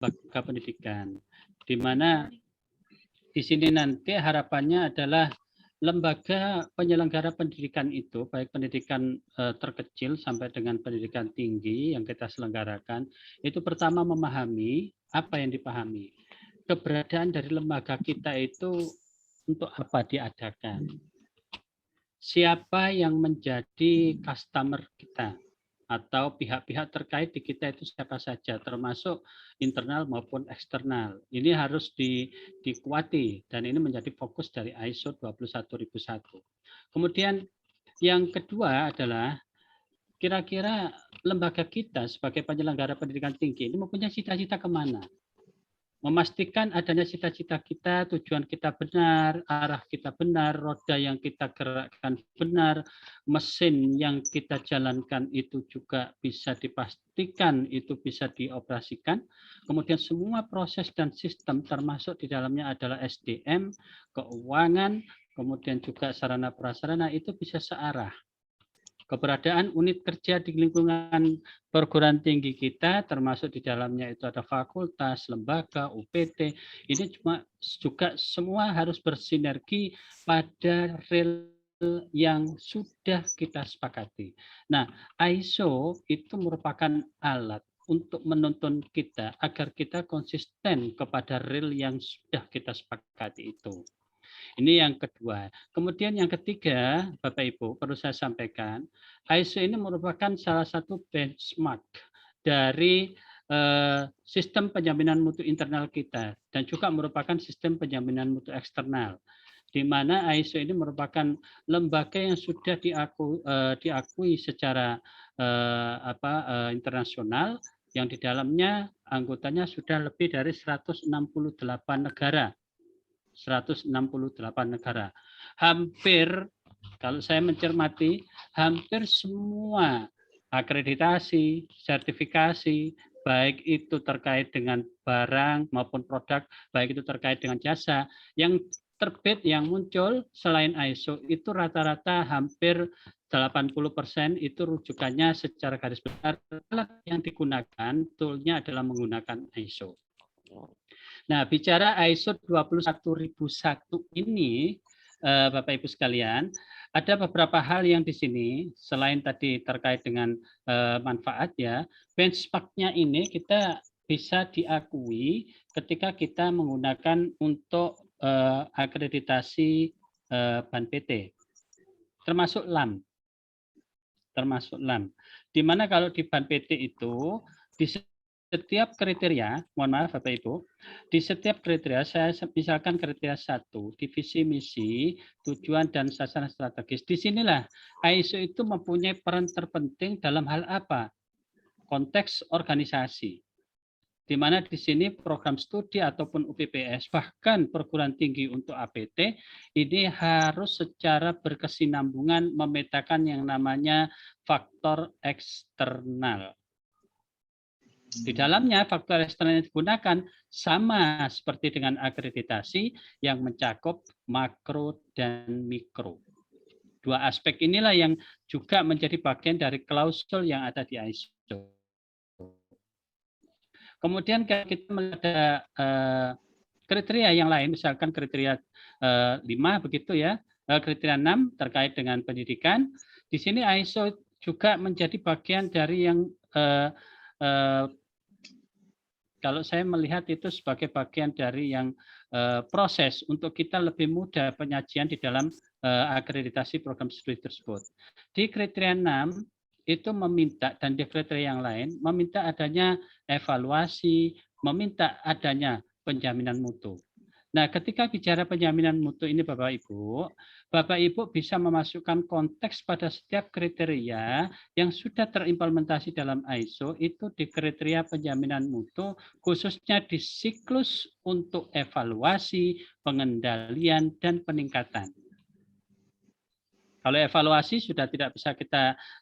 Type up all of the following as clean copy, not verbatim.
lembaga pendidikan, di mana di sini nanti harapannya adalah lembaga penyelenggara pendidikan itu, baik pendidikan terkecil sampai dengan pendidikan tinggi yang kita selenggarakan, itu pertama memahami apa yang dipahami. Keberadaan dari lembaga kita itu untuk apa diadakan? Siapa yang menjadi customer kita? Atau pihak-pihak terkait di kita itu siapa saja, termasuk internal maupun eksternal. Ini harus dikuati dan ini menjadi fokus dari ISO 21001. Kemudian yang kedua adalah kira-kira lembaga kita sebagai penyelenggara pendidikan tinggi ini mempunyai cita-cita kemana? Memastikan adanya cita-cita kita, tujuan kita benar, arah kita benar, roda yang kita gerakkan benar, mesin yang kita jalankan itu juga bisa dipastikan itu bisa dioperasikan. Kemudian semua proses dan sistem termasuk di dalamnya adalah SDM, keuangan, kemudian juga sarana prasarana itu bisa searah. Keberadaan unit kerja di lingkungan perguruan tinggi kita, termasuk di dalamnya itu ada fakultas, lembaga, UPT, ini juga semua harus bersinergi pada real yang sudah kita sepakati. Nah, ISO itu merupakan alat untuk menuntun kita agar kita konsisten kepada real yang sudah kita sepakati itu. Ini yang kedua. Kemudian yang ketiga, Bapak Ibu, perlu saya sampaikan, ISO ini merupakan salah satu benchmark dari sistem penjaminan mutu internal kita dan juga merupakan sistem penjaminan mutu eksternal, di mana ISO ini merupakan lembaga yang sudah diakui secara internasional, yang di dalamnya anggotanya sudah lebih dari 168 negara. 168 negara. Hampir, kalau saya mencermati, hampir semua akreditasi, sertifikasi, baik itu terkait dengan barang maupun produk, baik itu terkait dengan jasa, yang terbit, yang muncul selain ISO itu rata-rata hampir 80% itu rujukannya secara garis besar yang digunakan, toolnya adalah menggunakan ISO. Nah, bicara ISO 21001 ini, Bapak Ibu sekalian, ada beberapa hal yang di sini selain tadi terkait dengan manfaat ya, benchmark-nya ini kita bisa diakui ketika kita menggunakan untuk akreditasi BAN PT, termasuk LAM. Di mana kalau di BAN PT itu di setiap kriteria, mohon maaf Bapak Ibu, di setiap kriteria saya misalkan kriteria 1, divisi misi, tujuan dan sasaran strategis. Disinilah ISO itu mempunyai peran terpenting dalam hal apa? Konteks organisasi. Di mana di sini program studi ataupun UPPS, bahkan perguruan tinggi untuk APT, ini harus secara berkesinambungan memetakan yang namanya faktor eksternal. Di dalamnya faktor eksternal yang digunakan sama seperti dengan akreditasi yang mencakup makro dan mikro. Dua aspek inilah yang juga menjadi bagian dari klausul yang ada di ISO. Kemudian kita melihat kriteria yang lain, misalkan kriteria 5 begitu ya, kriteria 6 terkait dengan pendidikan. Di sini ISO juga menjadi bagian dari yang kalau saya melihat itu sebagai bagian dari yang proses untuk kita lebih mudah penyajian di dalam akreditasi program studi tersebut. Di kriteria 6 itu meminta, dan di kriteria yang lain meminta adanya evaluasi, meminta adanya penjaminan mutu. Nah, ketika bicara penjaminan mutu ini Bapak Ibu bisa memasukkan konteks pada setiap kriteria yang sudah terimplementasi dalam ISO itu di kriteria penjaminan mutu, khususnya di siklus untuk evaluasi, pengendalian, dan peningkatan. Kalau evaluasi sudah tidak bisa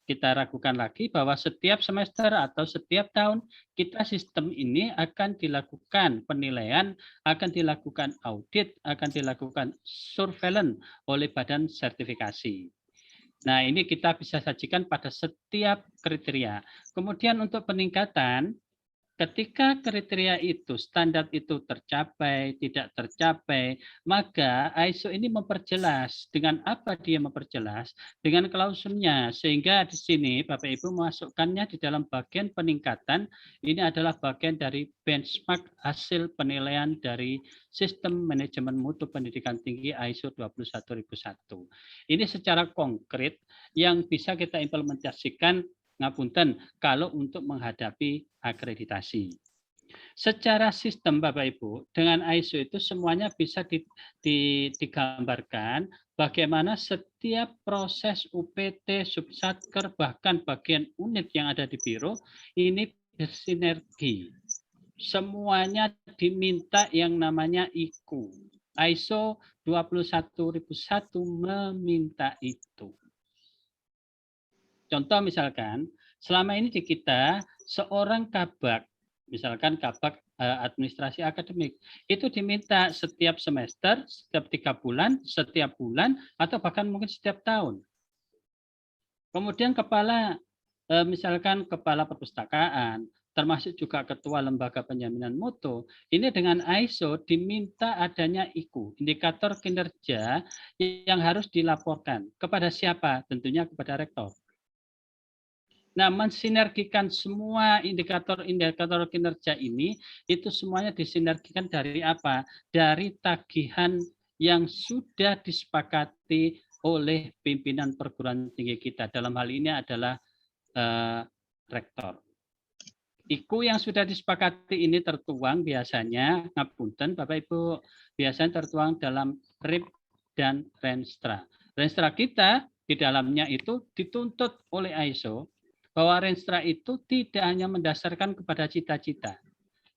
kita ragukan lagi bahwa setiap semester atau setiap tahun kita sistem ini akan dilakukan penilaian, akan dilakukan audit, akan dilakukan surveillance oleh badan sertifikasi. Nah, ini kita bisa sajikan pada setiap kriteria. Kemudian untuk peningkatan, Ketika kriteria itu, standar itu tercapai, tidak tercapai, maka ISO ini memperjelas. Dengan apa dia memperjelas? Dengan klausulnya. Sehingga di sini Bapak Ibu masukkannya di dalam bagian peningkatan. Ini adalah bagian dari benchmark hasil penilaian dari Sistem Manajemen Mutu Pendidikan Tinggi ISO 21001. Ini secara konkret yang bisa kita implementasikan ngapunten kalau untuk menghadapi akreditasi. Secara sistem Bapak Ibu, dengan ISO itu semuanya bisa digambarkan bagaimana setiap proses UPT, Subsatker, bahkan bagian unit yang ada di biro ini bersinergi. Semuanya diminta yang namanya IQ. ISO 21001 meminta itu. Contoh misalkan, selama ini di kita seorang kabak, misalkan kabak administrasi akademik, itu diminta setiap semester, setiap 3 bulan, setiap bulan, atau bahkan mungkin setiap tahun. Kemudian misalkan kepala perpustakaan, termasuk juga ketua lembaga penjaminan mutu, ini dengan ISO diminta adanya IQ, indikator kinerja yang harus dilaporkan. Kepada siapa? Tentunya kepada rektor. Nah, mensinergikan semua indikator-indikator kinerja ini, itu semuanya disinergikan dari apa? Dari tagihan yang sudah disepakati oleh pimpinan perguruan tinggi kita. Dalam hal ini adalah rektor. IKU yang sudah disepakati ini tertuang biasanya, ngapunten Bapak Ibu, biasanya tertuang dalam RIP dan Renstra. Renstra kita di dalamnya itu dituntut oleh ISO bahwa Renstra itu tidak hanya mendasarkan kepada cita-cita,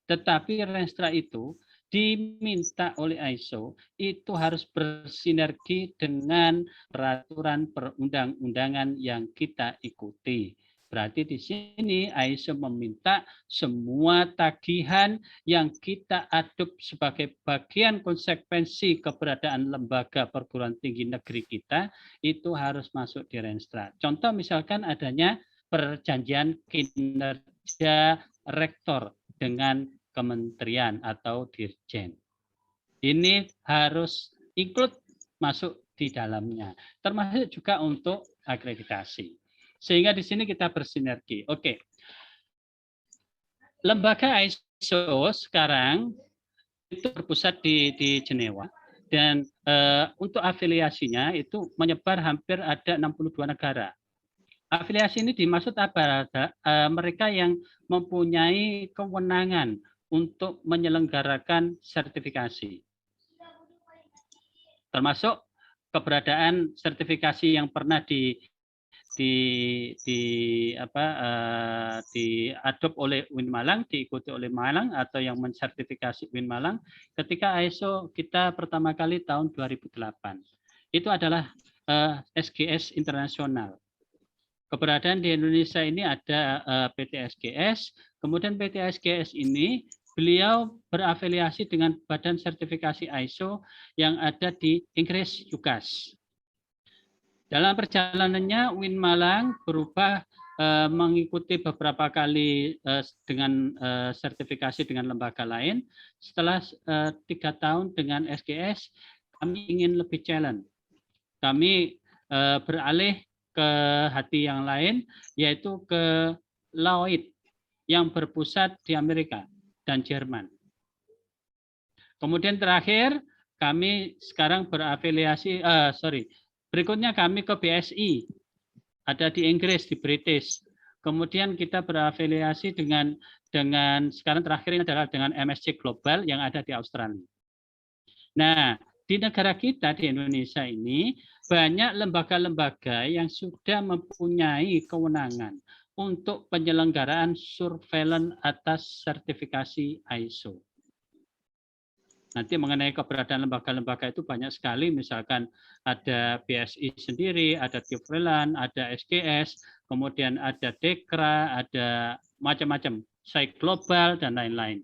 tetapi Renstra itu diminta oleh ISO itu harus bersinergi dengan peraturan perundang-undangan yang kita ikuti. Berarti di sini ISO meminta semua tagihan yang kita adop sebagai bagian konsekuensi keberadaan lembaga perguruan tinggi negeri kita itu harus masuk di Renstra. Contoh misalkan adanya perjanjian kinerja rektor dengan kementerian atau dirjen. Ini harus ikut masuk di dalamnya, termasuk juga untuk akreditasi. Sehingga di sini kita bersinergi. Oke. Lembaga ISO sekarang itu berpusat di Jenewa dan untuk afiliasinya itu menyebar hampir ada 62 negara. Afiliasi ini dimaksud apa? Mereka yang mempunyai kewenangan untuk menyelenggarakan sertifikasi. Termasuk keberadaan sertifikasi yang pernah diadop oleh UIN Malang, diikuti oleh Malang atau yang mensertifikasi UIN Malang ketika ISO kita pertama kali tahun 2008. Itu adalah SGS internasional. Keberadaan di Indonesia ini ada PT SGS, kemudian PT SGS ini beliau berafiliasi dengan Badan Sertifikasi ISO yang ada di Inggris, UKAS. Dalam perjalanannya UIN Malang berubah mengikuti beberapa kali dengan sertifikasi dengan lembaga lain. Setelah 3 tahun dengan SGS, kami ingin lebih challenge. Kami beralih ke hati yang lain, yaitu ke Lloyd yang berpusat di Amerika dan Jerman. Kemudian terakhir kami sekarang berafiliasi, berikutnya kami ke BSI, ada di Inggris, di British. Kemudian kita berafiliasi dengan sekarang terakhir ini adalah dengan MSC Global yang ada di Australia. Nah, di negara kita di Indonesia ini banyak lembaga-lembaga yang sudah mempunyai kewenangan untuk penyelenggaraan surveillance atas sertifikasi ISO. Nanti mengenai keberadaan lembaga-lembaga itu banyak sekali, misalkan ada BSI sendiri, ada Tifrelan, ada SGS, kemudian ada Dekra, ada macam-macam, Site Global, dan lain-lain.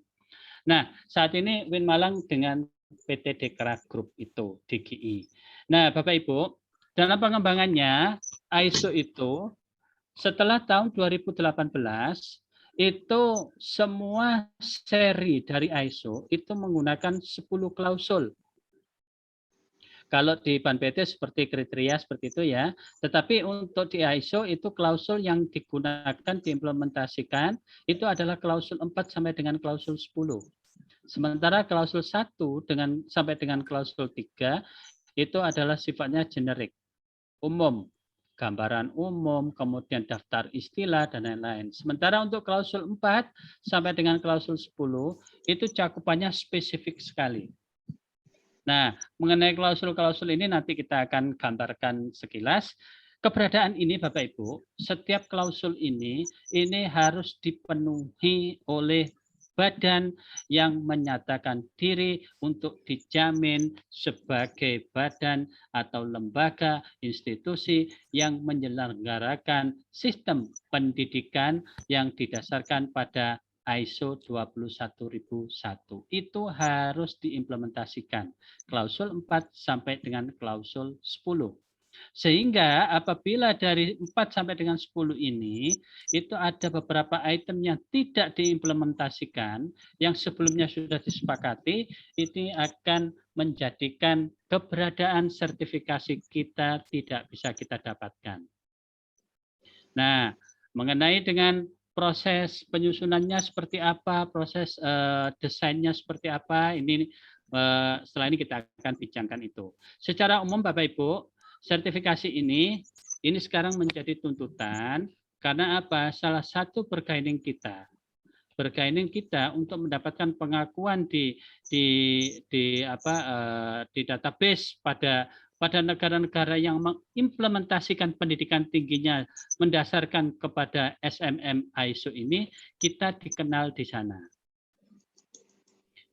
Nah, saat ini UIN Malang dengan PT Dekra Group itu, DGI. Nah, Bapak Ibu, dalam pengembangannya ISO itu setelah tahun 2018 itu semua seri dari ISO itu menggunakan 10 klausul. Kalau di Ban PT seperti kriteria seperti itu ya. Tetapi untuk di ISO itu klausul yang digunakan diimplementasikan itu adalah klausul 4 sampai dengan klausul 10. Sementara klausul 1 sampai dengan klausul 3 itu adalah sifatnya generik, umum. Gambaran umum, kemudian daftar istilah, dan lain-lain. Sementara untuk klausul 4 sampai dengan klausul 10 itu cakupannya spesifik sekali. Nah, mengenai klausul-klausul ini nanti kita akan gambarkan sekilas. Keberadaan ini Bapak Ibu, setiap klausul ini harus dipenuhi oleh badan yang menyatakan diri untuk dijamin sebagai badan atau lembaga institusi yang menyelenggarakan sistem pendidikan yang didasarkan pada ISO 21001 itu harus diimplementasikan klausul 4 sampai dengan klausul 10. Sehingga apabila dari 4 sampai dengan 10 ini itu ada beberapa item yang tidak diimplementasikan yang sebelumnya sudah disepakati, ini akan menjadikan keberadaan sertifikasi kita tidak bisa kita dapatkan. Nah, mengenai dengan proses penyusunannya seperti apa, proses desainnya seperti apa, ini setelah ini kita akan bincangkan itu. Secara umum Bapak Ibu, sertifikasi ini sekarang menjadi tuntutan karena apa? Salah satu bergaining kita untuk mendapatkan pengakuan di database pada negara-negara yang mengimplementasikan pendidikan tingginya mendasarkan kepada SMM ISO ini, kita dikenal di sana.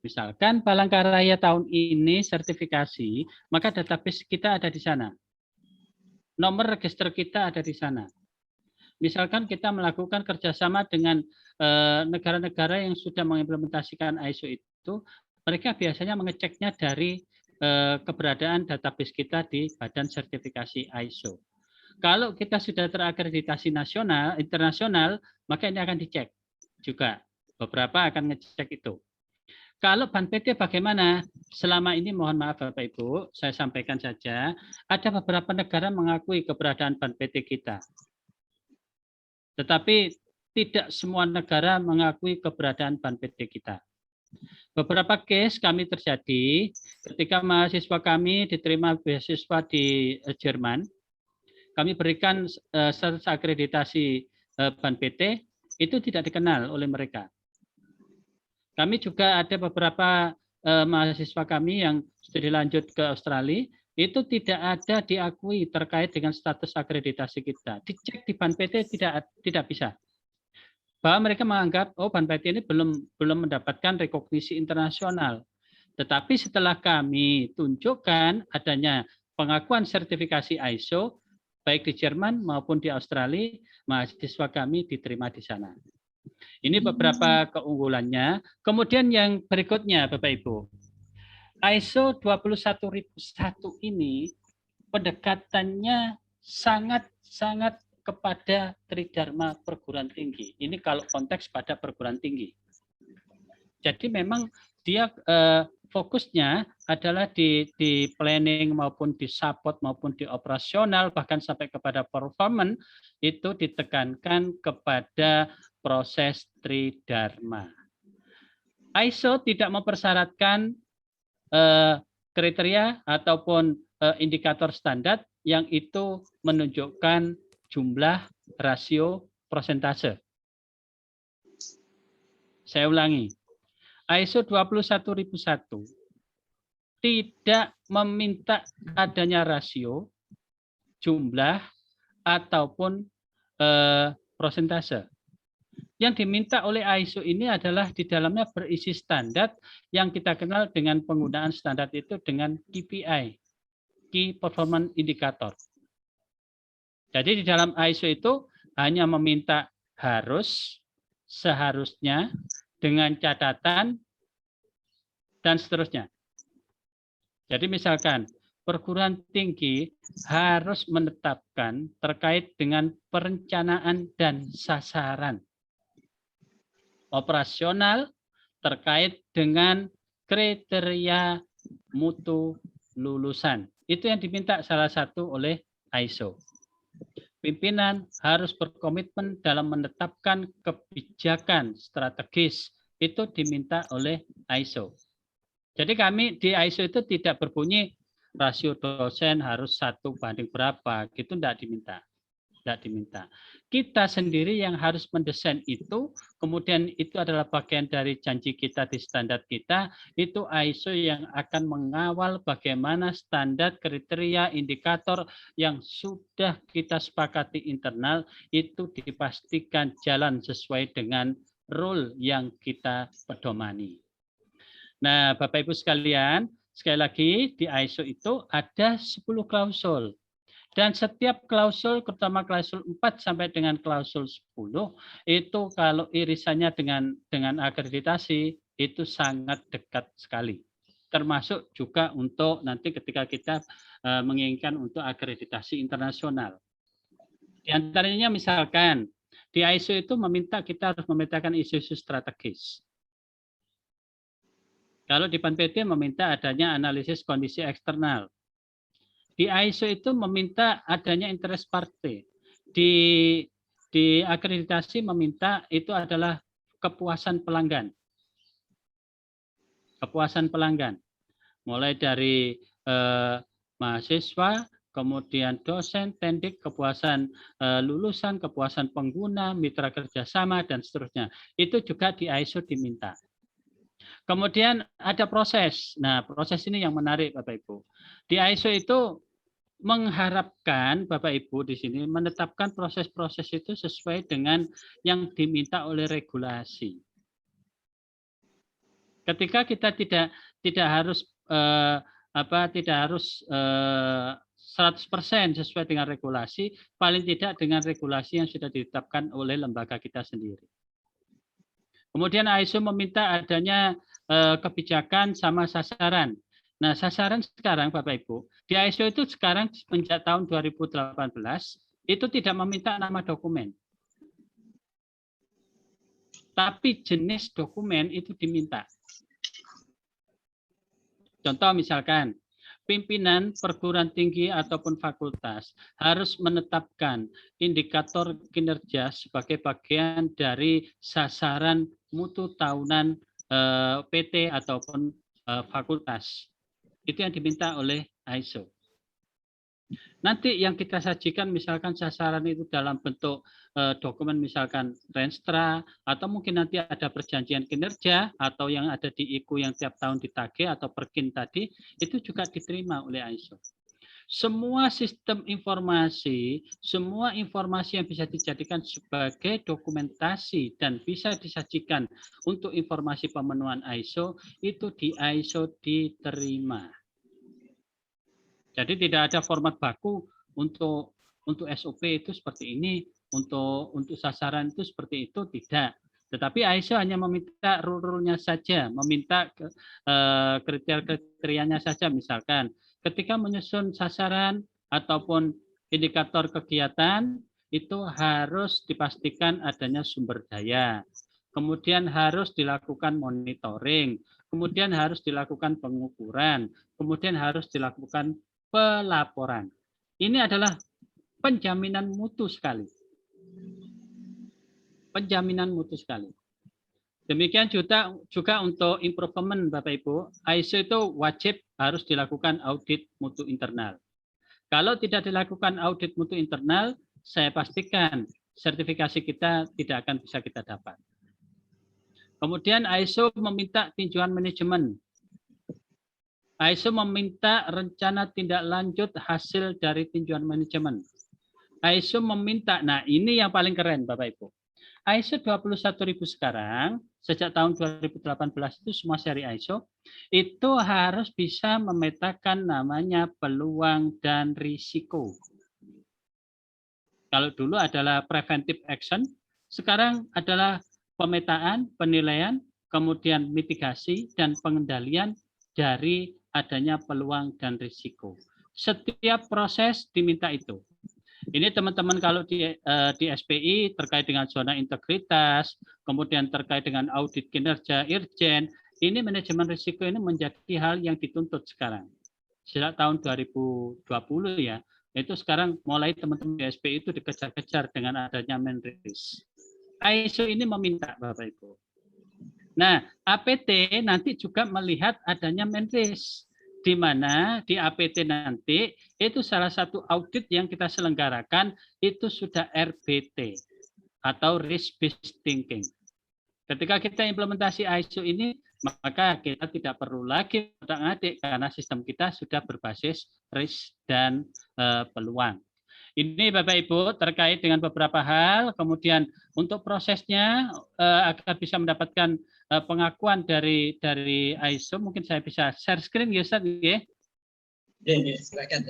Misalkan Palangkaraya tahun ini sertifikasi, maka database kita ada di sana. Nomor register kita ada di sana. Misalkan kita melakukan kerjasama dengan negara-negara yang sudah mengimplementasikan ISO itu, mereka biasanya mengeceknya dari keberadaan database kita di Badan Sertifikasi ISO. Kalau kita sudah terakreditasi internasional, maka ini akan dicek juga. Beberapa akan ngecek itu. Kalau Ban PT bagaimana? Selama ini mohon maaf Bapak Ibu, saya sampaikan saja, ada beberapa negara mengakui keberadaan Ban PT kita. Tetapi tidak semua negara mengakui keberadaan Ban PT kita. Beberapa case kami terjadi ketika mahasiswa kami diterima beasiswa di Jerman, kami berikan status akreditasi Ban PT, itu tidak dikenal oleh mereka. Kami juga ada beberapa mahasiswa kami yang studi lanjut ke Australia, itu tidak ada diakui terkait dengan status akreditasi kita. Dicek di Ban PT tidak bisa. Bahwa mereka menganggap Ban PT ini belum mendapatkan rekognisi internasional. Tetapi setelah kami tunjukkan adanya pengakuan sertifikasi ISO baik di Jerman maupun di Australia, mahasiswa kami diterima di sana. Ini beberapa keunggulannya. Kemudian yang berikutnya Bapak Ibu. ISO 21001 ini pendekatannya sangat kepada tridharma perguruan tinggi. Ini kalau konteks pada perguruan tinggi. Jadi memang dia fokusnya adalah di planning maupun di support maupun di operasional bahkan sampai kepada performance itu ditekankan kepada proses tridharma. ISO tidak mempersyaratkan kriteria ataupun indikator standar yang itu menunjukkan jumlah, rasio, persentase. Saya ulangi. ISO 21001 tidak meminta adanya rasio, jumlah, ataupun persentase. Yang diminta oleh ISO ini adalah di dalamnya berisi standar yang kita kenal dengan penggunaan standar itu dengan KPI, Key Performance Indicator. Jadi di dalam ISO itu hanya meminta harus, seharusnya, dengan catatan, dan seterusnya. Jadi misalkan perguruan tinggi harus menetapkan terkait dengan perencanaan dan sasaran. operasional terkait dengan kriteria mutu lulusan. Itu yang diminta salah satu oleh ISO. Pimpinan harus berkomitmen dalam menetapkan kebijakan strategis. Itu diminta oleh ISO. Jadi kami di ISO itu tidak berbunyi rasio dosen harus 1:berapa, gitu tidak diminta. Tidak diminta. Kita sendiri yang harus mendesain itu, kemudian itu adalah bagian dari janji kita di standar kita, itu ISO yang akan mengawal bagaimana standar, kriteria, indikator yang sudah kita sepakati internal, itu dipastikan jalan sesuai dengan rule yang kita pedomani. Nah, Bapak Ibu sekalian, sekali lagi di ISO itu ada 10 klausul. Dan setiap klausul, terutama klausul 4 sampai dengan klausul 10, itu kalau irisannya dengan akreditasi, itu sangat dekat sekali. Termasuk juga untuk nanti ketika kita menginginkan untuk akreditasi internasional. Di antaranya misalkan, di ISO itu meminta kita harus memetakan isu-isu strategis. Kalau di PAN-PT meminta adanya analisis kondisi eksternal. Di ISO itu meminta adanya interest party. Di akreditasi meminta itu adalah kepuasan pelanggan. Kepuasan pelanggan. Mulai dari mahasiswa, kemudian dosen, tendik, kepuasan lulusan, kepuasan pengguna, mitra kerjasama, dan seterusnya. Itu juga di ISO diminta. Kemudian ada proses. Nah, proses ini yang menarik Bapak Ibu. Di ISO itu mengharapkan Bapak Ibu di sini menetapkan proses-proses itu sesuai dengan yang diminta oleh regulasi. Ketika kita tidak harus 100% sesuai dengan regulasi, paling tidak dengan regulasi yang sudah ditetapkan oleh lembaga kita sendiri. Kemudian ISO meminta adanya kebijakan sama sasaran. Nah, sasaran sekarang Bapak Ibu, di ISO itu sekarang sejak tahun 2018 itu tidak meminta nama dokumen. Tapi jenis dokumen itu diminta. Contoh misalkan, pimpinan perguruan tinggi ataupun fakultas harus menetapkan indikator kinerja sebagai bagian dari sasaran mutu tahunan PT ataupun fakultas. Itu yang diminta oleh ISO. Nanti yang kita sajikan misalkan sasaran itu dalam bentuk dokumen misalkan Renstra, atau mungkin nanti ada perjanjian kinerja, atau yang ada di IKU yang tiap tahun ditagih, atau Perkin tadi, itu juga diterima oleh ISO. Semua sistem informasi, semua informasi yang bisa dijadikan sebagai dokumentasi dan bisa disajikan untuk informasi pemenuhan ISO, itu di ISO diterima. Jadi tidak ada format baku untuk SOP itu seperti ini, untuk sasaran itu seperti itu, tidak. Tetapi ISO hanya meminta rule-nya saja, meminta kriteria-kriterianya saja. Misalkan ketika menyusun sasaran ataupun indikator kegiatan, itu harus dipastikan adanya sumber daya. Kemudian harus dilakukan monitoring, kemudian harus dilakukan pengukuran, kemudian harus dilakukan pelaporan. Ini adalah penjaminan mutu sekali. Penjaminan mutu sekali. Demikian juga untuk improvement Bapak Ibu, ISO itu wajib harus dilakukan audit mutu internal. Kalau tidak dilakukan audit mutu internal, saya pastikan sertifikasi kita tidak akan bisa kita dapat. Kemudian ISO meminta tinjauan manajemen. ISO meminta rencana tindak lanjut hasil dari tinjauan manajemen. ISO meminta, nah ini yang paling keren Bapak Ibu. ISO 21000 sekarang, sejak tahun 2018 itu semua seri ISO, itu harus bisa memetakan namanya peluang dan risiko. Kalau dulu adalah preventive action, sekarang adalah pemetaan, penilaian, kemudian mitigasi, dan pengendalian dari adanya peluang dan risiko. Setiap proses diminta itu. Ini teman-teman kalau di SPI terkait dengan zona integritas, kemudian terkait dengan audit kinerja Irjen, ini manajemen risiko ini menjadi hal yang dituntut sekarang. Sejak tahun 2020 ya, itu sekarang mulai teman-teman di SPI itu dikejar-kejar dengan adanya Menris. ISO ini meminta Bapak Ibu. Nah, APT nanti juga melihat adanya Menris, di mana di APT nanti itu salah satu audit yang kita selenggarakan itu sudah RBT atau risk based thinking. Ketika kita implementasi ISO ini, maka kita tidak perlu lagi otak-atik karena sistem kita sudah berbasis risk dan peluang. Ini Bapak Ibu terkait dengan beberapa hal, kemudian untuk prosesnya agar bisa mendapatkan pengakuan dari ISO, mungkin saya bisa share screen ya Ustaz ya. Ya, silakan.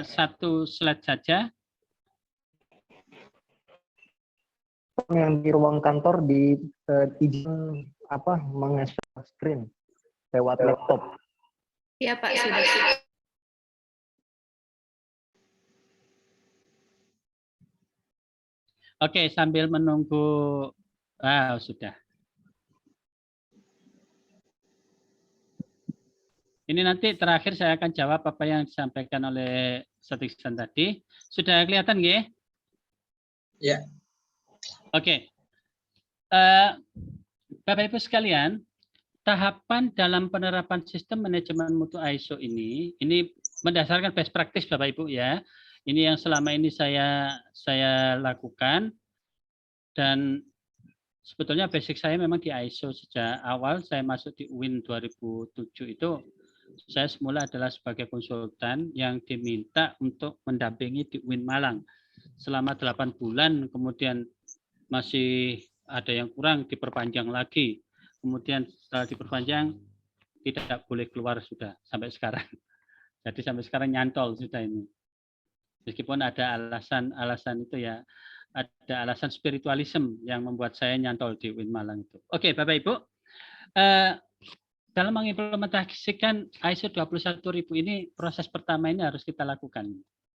Satu slide saja. Yang di ruang kantor di izin meng-share screen lewat laptop. Iya Pak, sudah. Oke, sambil menunggu, sudah. Ini nanti terakhir saya akan jawab apa yang disampaikan oleh Satiksan tadi. Sudah kelihatan nggih? Ya. Oke. Bapak Ibu sekalian, tahapan dalam penerapan sistem manajemen mutu ISO ini berdasarkan best practice Bapak Ibu ya. Ini yang selama ini saya lakukan, dan sebetulnya basic saya memang di ISO. Sejak awal saya masuk di UIN 2007 itu saya semula adalah sebagai konsultan yang diminta untuk mendampingi di UIN Malang selama 8 bulan, kemudian masih ada yang kurang diperpanjang lagi. Kemudian setelah diperpanjang tidak boleh keluar sudah sampai sekarang. Jadi sampai sekarang nyantol sudah ini. Meskipun ada alasan itu ya, ada alasan spiritualisme yang membuat saya nyantol di UIN Malang itu. Oke, Bapak Ibu, dalam mengimplementasikan ISO 21000 ini, proses pertama ini harus kita lakukan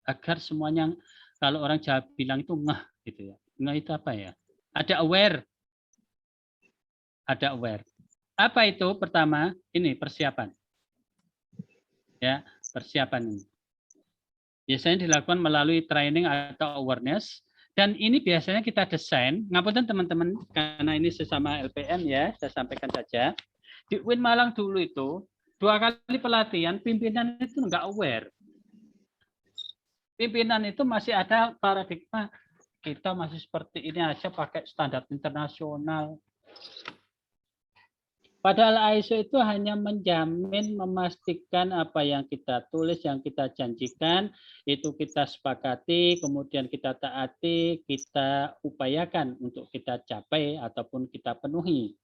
agar semuanya, kalau orang Jawa bilang itu ngeh gitu ya. Ngeh itu apa ya? Ada aware. Ada aware. Apa itu? Pertama, ini persiapan. Ya, persiapan ini. Biasanya dilakukan melalui training atau awareness, dan ini biasanya kita desain, ngapunten teman-teman, karena ini sesama LPM ya, saya sampaikan saja. Di UIN Malang dulu itu 2 kali pelatihan, pimpinan itu nggak aware. Pimpinan itu masih ada paradigma kita masih seperti ini aja pakai standar internasional. Padahal ISO itu hanya menjamin, memastikan apa yang kita tulis, yang kita janjikan, itu kita sepakati, kemudian kita taati, kita upayakan untuk kita capai ataupun kita penuhi.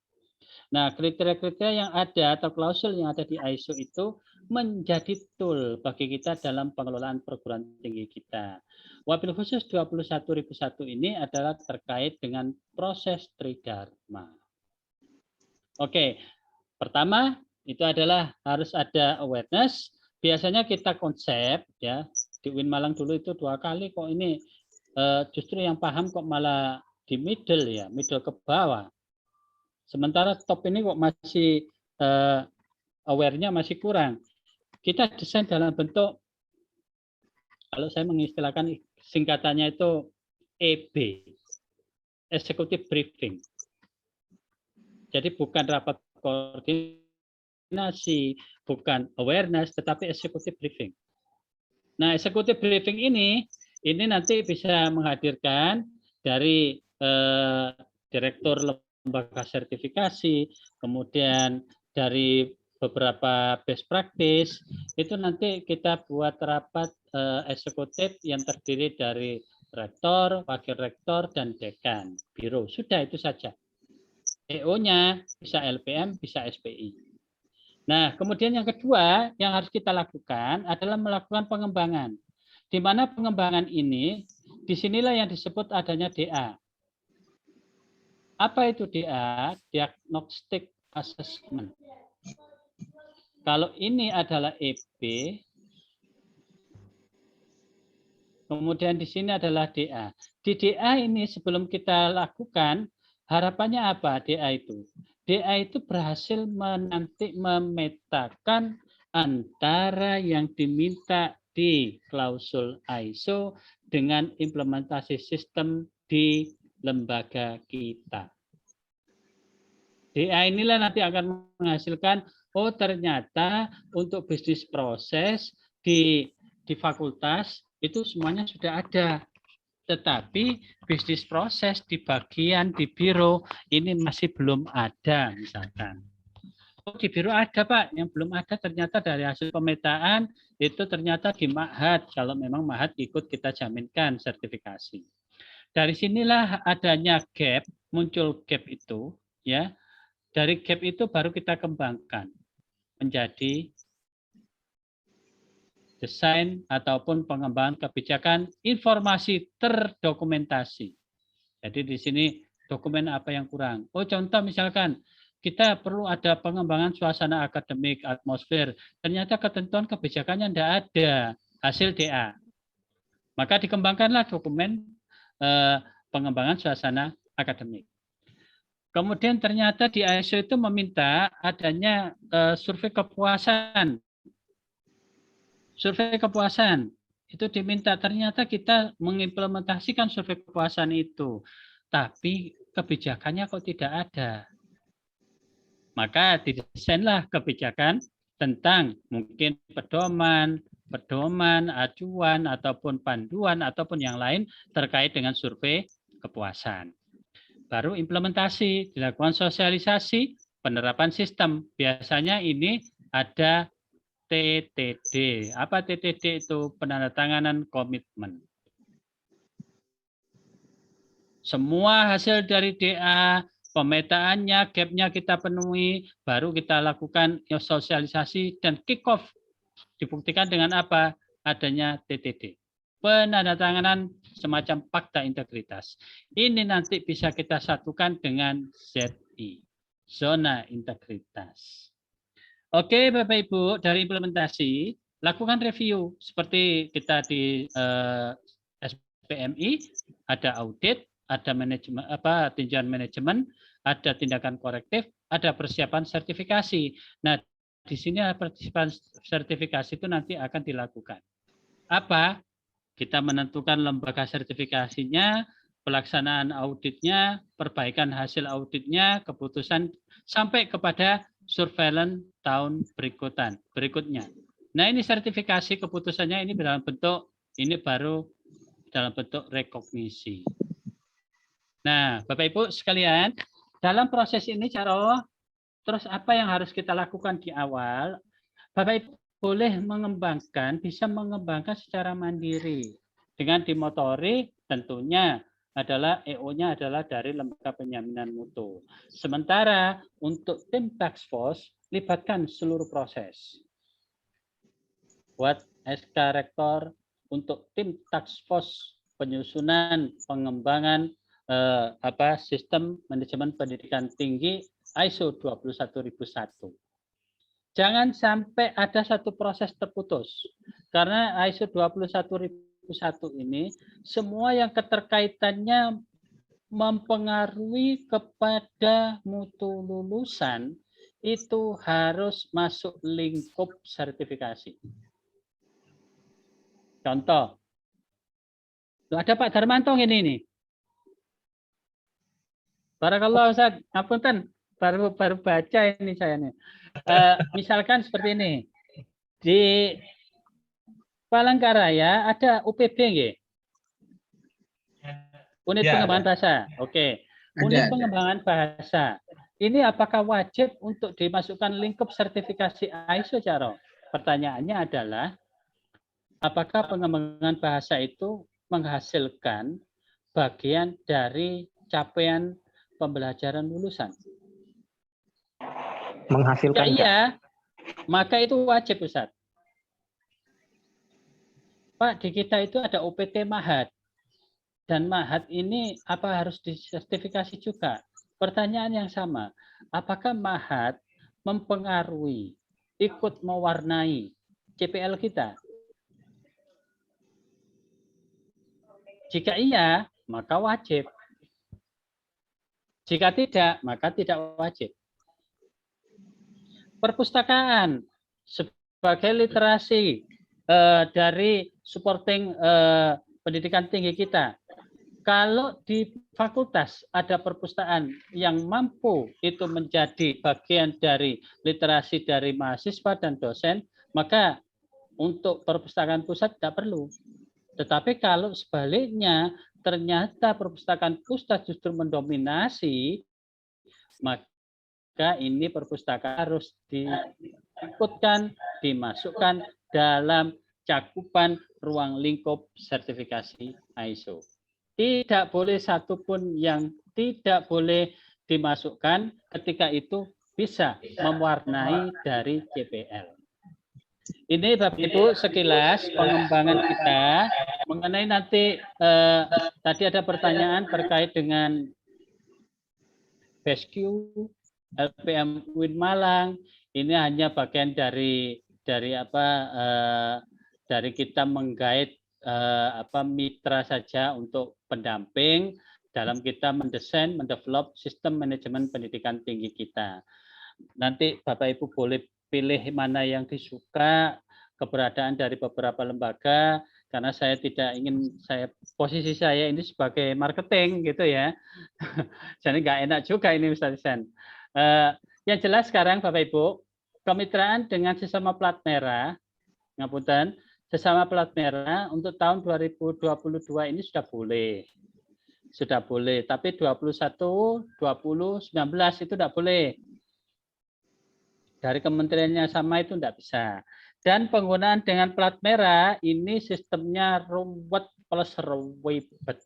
Nah, kriteria-kriteria yang ada atau klausul yang ada di ISO itu menjadi tool bagi kita dalam pengelolaan perguruan tinggi kita. Wabil khusus 21001 ini adalah terkait dengan proses tridharma. Oke, pertama itu adalah harus ada awareness. Biasanya kita konsep ya, di UIN Malang dulu itu 2 kali kok ini justru yang paham kok malah di middle ya, middle ke bawah. Sementara top ini kok masih aware-nya masih kurang. Kita desain dalam bentuk, kalau saya mengistilahkan singkatannya itu EB, Executive Briefing. Jadi bukan rapat koordinasi, bukan awareness, tetapi executive briefing. Nah, executive briefing ini nanti bisa menghadirkan dari direktur lembaga sertifikasi, kemudian dari beberapa best practice, itu nanti kita buat rapat eksekutif yang terdiri dari rektor, wakil rektor, dan dekan biro. Sudah itu saja. EO-nya bisa LPM, bisa SPI. Nah, kemudian yang kedua yang harus kita lakukan adalah melakukan pengembangan. Di mana pengembangan ini, disinilah yang disebut adanya DA. Apa itu DA? Diagnostic Assessment. Kalau ini adalah EP, Kemudian di sini adalah DA. Di DA ini sebelum kita lakukan, harapannya apa DA itu? DA itu berhasil nanti memetakan antara yang diminta di klausul ISO dengan implementasi sistem di lembaga kita. DA inilah nanti akan menghasilkan, oh ternyata untuk bisnis proses di fakultas itu semuanya sudah ada. Tetapi bisnis proses di bagian di biro ini masih belum ada misalkan. Oh, di biro ada Pak, yang belum ada ternyata dari hasil pemetaan itu ternyata di Ma'had. Kalau memang Ma'had ikut kita jaminkan sertifikasi. Dari sinilah adanya gap, muncul gap itu, ya. Dari gap itu baru kita kembangkan menjadi desain ataupun pengembangan kebijakan informasi terdokumentasi. Jadi di sini dokumen apa yang kurang. Oh contoh misalkan kita perlu ada pengembangan suasana akademik, atmosfer. Ternyata ketentuan kebijakannya tidak ada hasil DA. Maka dikembangkanlah dokumen pengembangan suasana akademik. Kemudian ternyata di ISO itu meminta adanya survei kepuasan. Survei kepuasan itu diminta, ternyata kita mengimplementasikan survei kepuasan itu, tapi kebijakannya kok tidak ada. Maka didesainlah kebijakan tentang mungkin pedoman, acuan, ataupun panduan, ataupun yang lain terkait dengan survei kepuasan. Baru implementasi, dilakukan sosialisasi, penerapan sistem. Biasanya ini ada TTD. Apa TTD itu? Penandatanganan komitmen. Semua hasil dari DA, pemetaannya, gap-nya kita penuhi, baru kita lakukan sosialisasi dan kick-off. Dibuktikan dengan apa? Adanya TTD. Penandatanganan semacam fakta integritas. Ini nanti bisa kita satukan dengan ZI, zona integritas. Oke, Bapak Ibu, dari implementasi, lakukan review seperti kita di SPMI, ada audit, ada manajemen tinjauan manajemen, ada tindakan korektif, ada persiapan sertifikasi. Nah, di sini persiapan sertifikasi itu nanti akan dilakukan. Apa? Kita menentukan lembaga sertifikasinya, pelaksanaan auditnya, perbaikan hasil auditnya, keputusan sampai kepada surveillance tahun berikutnya. Nah, ini sertifikasi keputusannya ini dalam bentuk, ini baru dalam bentuk rekognisi. Nah, Bapak Ibu sekalian, dalam proses ini terus apa yang harus kita lakukan di awal? Bapak Ibu boleh bisa mengembangkan secara mandiri. Dengan dimotori tentunya adalah EO-nya adalah dari lembaga penjaminan mutu. Sementara untuk tim task force libatkan seluruh proses. Buat SK Rektor untuk tim task force penyusunan pengembangan sistem manajemen pendidikan tinggi ISO 21001. Jangan sampai ada satu proses terputus. Karena ISO 21001 ini semua yang keterkaitannya mempengaruhi kepada mutu lulusan itu harus masuk lingkup sertifikasi. Contoh. Ada Pak Darmanto ini nih. Barakallah Ustaz, ngapunten, baru baca ini saya nih. Misalkan seperti ini. Di Palangkaraya ada UPB nggih? Unit pengembangan bahasa. Oke. Unit pengembangan bahasa. Ini apakah wajib untuk dimasukkan lingkup sertifikasi ISO, Caro? Pertanyaannya adalah apakah pengembangan bahasa itu menghasilkan bagian dari capaian pembelajaran lulusan? Menghasilkan iya, maka itu wajib, Ustaz. Pak, di kita itu ada UPT Ma'had. Dan Ma'had ini apa harus disertifikasi juga? Pertanyaan yang sama. Apakah Ma'had mempengaruhi, ikut mewarnai CPL kita? Jika iya, maka wajib. Jika tidak, maka tidak wajib. Perpustakaan sebagai literasi dari supporting pendidikan tinggi kita. Kalau di fakultas ada perpustakaan yang mampu itu menjadi bagian dari literasi dari mahasiswa dan dosen, maka untuk perpustakaan pusat tidak perlu. Tetapi kalau sebaliknya ternyata perpustakaan pusat justru mendominasi, maka ini perpustakaan harus diikutkan, dimasukkan dalam cakupan ruang lingkup sertifikasi ISO. Tidak boleh satupun yang tidak boleh dimasukkan ketika itu bisa mewarnai dari JPL. Ini Bapak Ibu sekilas pengembangan kita mengenai nanti tadi ada pertanyaan terkait dengan BESQ, LPM UIN Malang. Ini hanya bagian dari kita menggait mitra saja untuk pendamping dalam kita mendesain, mendevelop sistem manajemen pendidikan tinggi kita. Nanti Bapak Ibu boleh pilih mana yang disuka, keberadaan dari beberapa lembaga, karena saya tidak ingin posisi saya ini sebagai marketing gitu ya. Jadi nggak enak juga ini Ustaz Sen. Yang jelas sekarang Bapak Ibu, kemitraan dengan sesama plat merah, ngapunten, sesama plat merah untuk tahun 2022 ini sudah boleh. Sudah boleh, tapi 21, 20, 19 itu tidak boleh. Dari kementeriannya sama itu tidak bisa. Dan penggunaan dengan plat merah ini sistemnya ruwet plus ribet.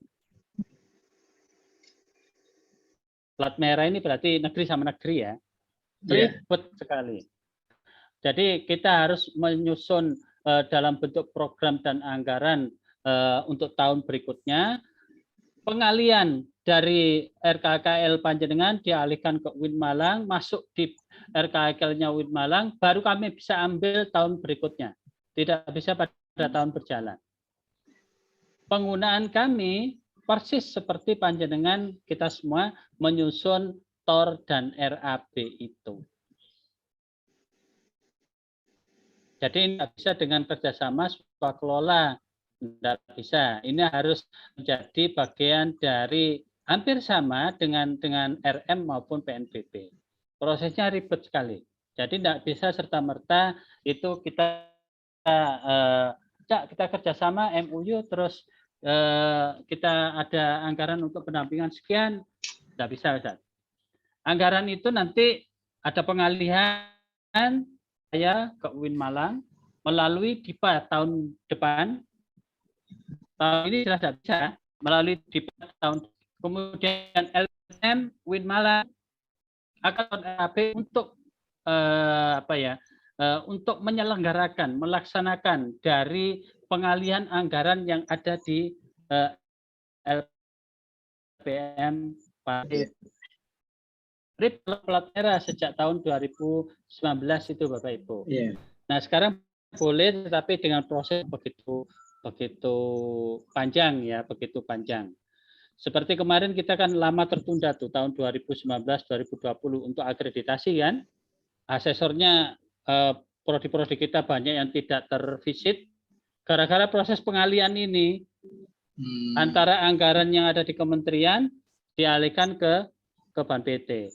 Plat merah ini berarti negeri sama negeri ya. Ribet sekali. Jadi kita harus menyusun dalam bentuk program dan anggaran untuk tahun berikutnya. Pengalian dari RKKL Panjenengan dialihkan ke UIN Malang, masuk di RKKL-nya UIN Malang, baru kami bisa ambil tahun berikutnya. Tidak bisa pada tahun berjalan. Penggunaan kami persis seperti Panjenengan kita semua menyusun TOR dan RAB itu. Jadi tidak bisa dengan kerjasama swakelola. Tidak bisa. Ini harus menjadi bagian dari hampir sama dengan RM maupun PNBP. Prosesnya ribet sekali. Jadi tidak bisa serta-merta itu kita kerjasama MOU terus kita ada anggaran untuk pendampingan sekian. Tidak bisa, Ustaz. Anggaran itu nanti ada pengalihan saya ke UIN Malang melalui DIPA tahun depan. Tahun ini jelas tidak bisa melalui DIPA tahun. Kemudian LPM UIN Malang akan RAB untuk untuk menyelenggarakan, melaksanakan dari pengalihan anggaran yang ada di LPM plat merah sejak tahun 2019 itu Bapak Ibu. Nah sekarang boleh, tetapi dengan proses begitu panjang ya, begitu panjang. Seperti kemarin kita kan lama tertunda tuh tahun 2019-2020 untuk akreditasi kan. Asesornya prodi-prodi kita banyak yang tidak tervisit gara-gara proses pengalian ini. Antara anggaran yang ada di kementerian dialihkan ke Ban PT.